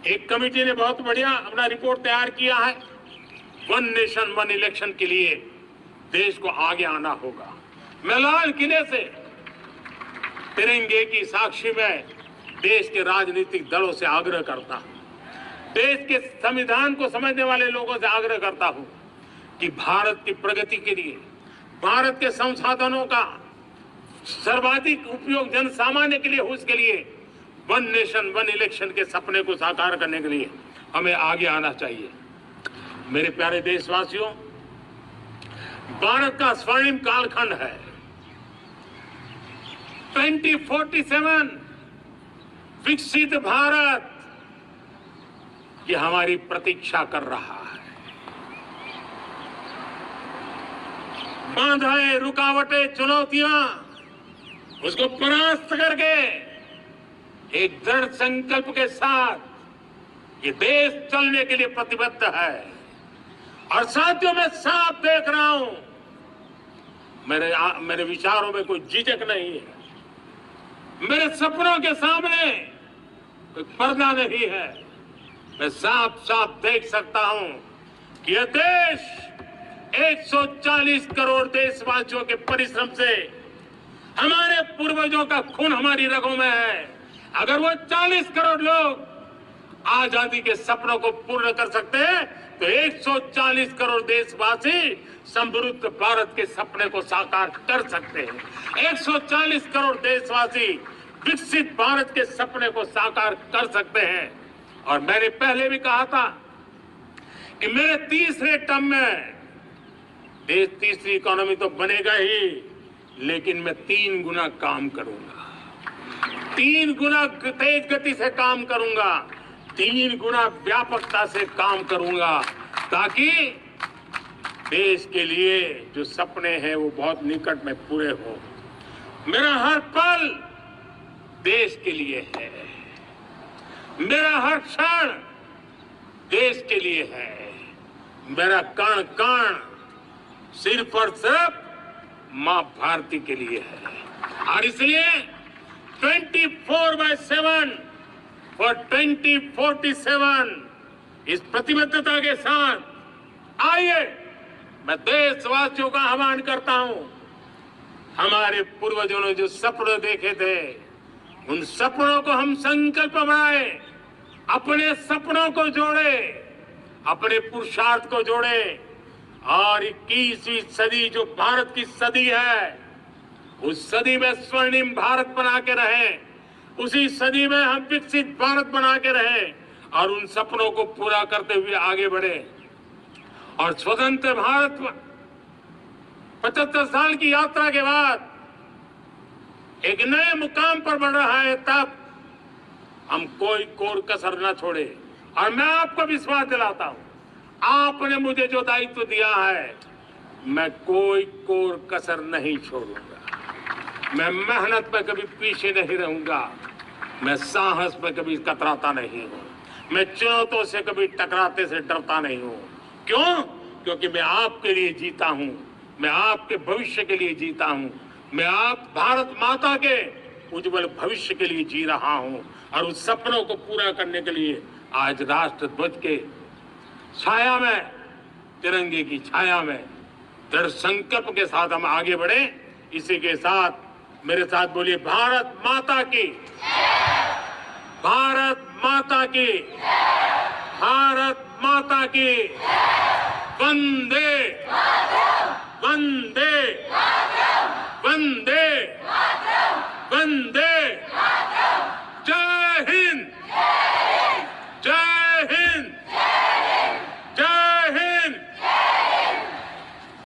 एक कमेटी ने बहुत बढ़िया अपना रिपोर्ट तैयार किया है। 1 नेशन 1 इलेक्शन के लिए देश को आगे आना होगा। मैं लाल किले से तिरंगे की साक्षी में देश के राजनीतिक दलों से आग्रह करता हूं, देश के संविधान को समझने वाले लोगों से आग्रह करता हूं कि भारत की प्रगति के लिए, भारत के संसाधनों का सर्वाधिक उपयोग जन सामान्य के लिए हो, उसके लिए 1 नेशन 1 इलेक्शन के सपने को साकार करने के लिए हमें आगे आना चाहिए। मेरे प्यारे देशवासियों, भारत का स्वर्णिम कालखंड है। 2047 विकसित भारत, ये हमारी प्रतीक्षा कर रहा है। बाधाएं, रुकावटें, चुनौतियां, उसको परास्त करके एक दृढ़ संकल्प के साथ ये देश चलने के लिए प्रतिबद्ध है। और साथियों, मैं साफ देख रहा हूं, मेरे विचारों में कोई झिझक नहीं है, मेरे सपनों के सामने कोई पर्दा नहीं है। मैं साफ साफ देख सकता हूं कि यह देश 140 करोड़ देशवासियों के परिश्रम से, हमारे पूर्वजों का खून हमारी रगों में है। अगर वो 40 करोड़ लोग आजादी के सपनों को पूर्ण कर सकते हैं तो 140 करोड़ देशवासी समृद्ध भारत के सपने को साकार कर सकते हैं। 140 करोड़ देशवासी विकसित भारत के सपने को साकार कर सकते हैं। और मैंने पहले भी कहा था कि मेरे तीसरे टर्म में देश तीसरी इकोनॉमी तो बनेगा ही, लेकिन मैं 3 गुना काम करूंगा, 3 गुना तेज गति से काम करूंगा, 3 गुना व्यापकता से काम करूंगा, ताकि देश के लिए जो सपने हैं वो बहुत निकट में पूरे हो। मेरा हर पल देश के लिए है, मेरा हर क्षण देश के लिए है, मेरा कण कण सिर्फ और सिर्फ मां भारती के लिए है। और इसलिए 24/7 और 2047 इस प्रतिबद्धता के साथ आइए मैं देशवासियों का आह्वान करता हूं। हमारे पूर्वजों ने जो सपने देखे थे, उन सपनों को हम संकल्प बनाए, अपने सपनों को जोड़े, अपने पुरुषार्थ को जोड़े और 21वीं सदी जो भारत की सदी है, उस सदी में स्वर्णिम भारत बना के रहे, उसी सदी में हम विकसित भारत बना के रहे और उन सपनों को पूरा करते हुए आगे बढ़े। और स्वतंत्र भारत 75 साल की यात्रा के बाद एक नए मुकाम पर बढ़ रहा है, तब हम कोई कोर कसर न छोड़े। और मैं आपको विश्वास दिलाता हूं, आपने मुझे जो दायित्व दिया है, मैं कोई कोर कसर नहीं छोड़ूंगा। मैं मेहनत में कभी पीछे नहीं रहूंगा, मैं साहस में कभी कतराता नहीं हूं, मैं चुनौतियों से कभी टकराते से डरता नहीं हूं। क्यों? क्योंकि मैं आपके लिए जीता हूं, मैं आपके भविष्य के लिए जीता हूं, मैं आप भारत माता के उज्जवल भविष्य के लिए जी रहा हूं। और उस सपनों को पूरा करने के लिए आज राष्ट्र ध्वज के छाया में, तिरंगे की छाया में दृढ़ संकल्प के साथ हम आगे बढ़े। इसी के साथ मेरे साथ बोलिए, भारत माता की, भारत माता की, भारत माता की, वंदे वंदे वंदे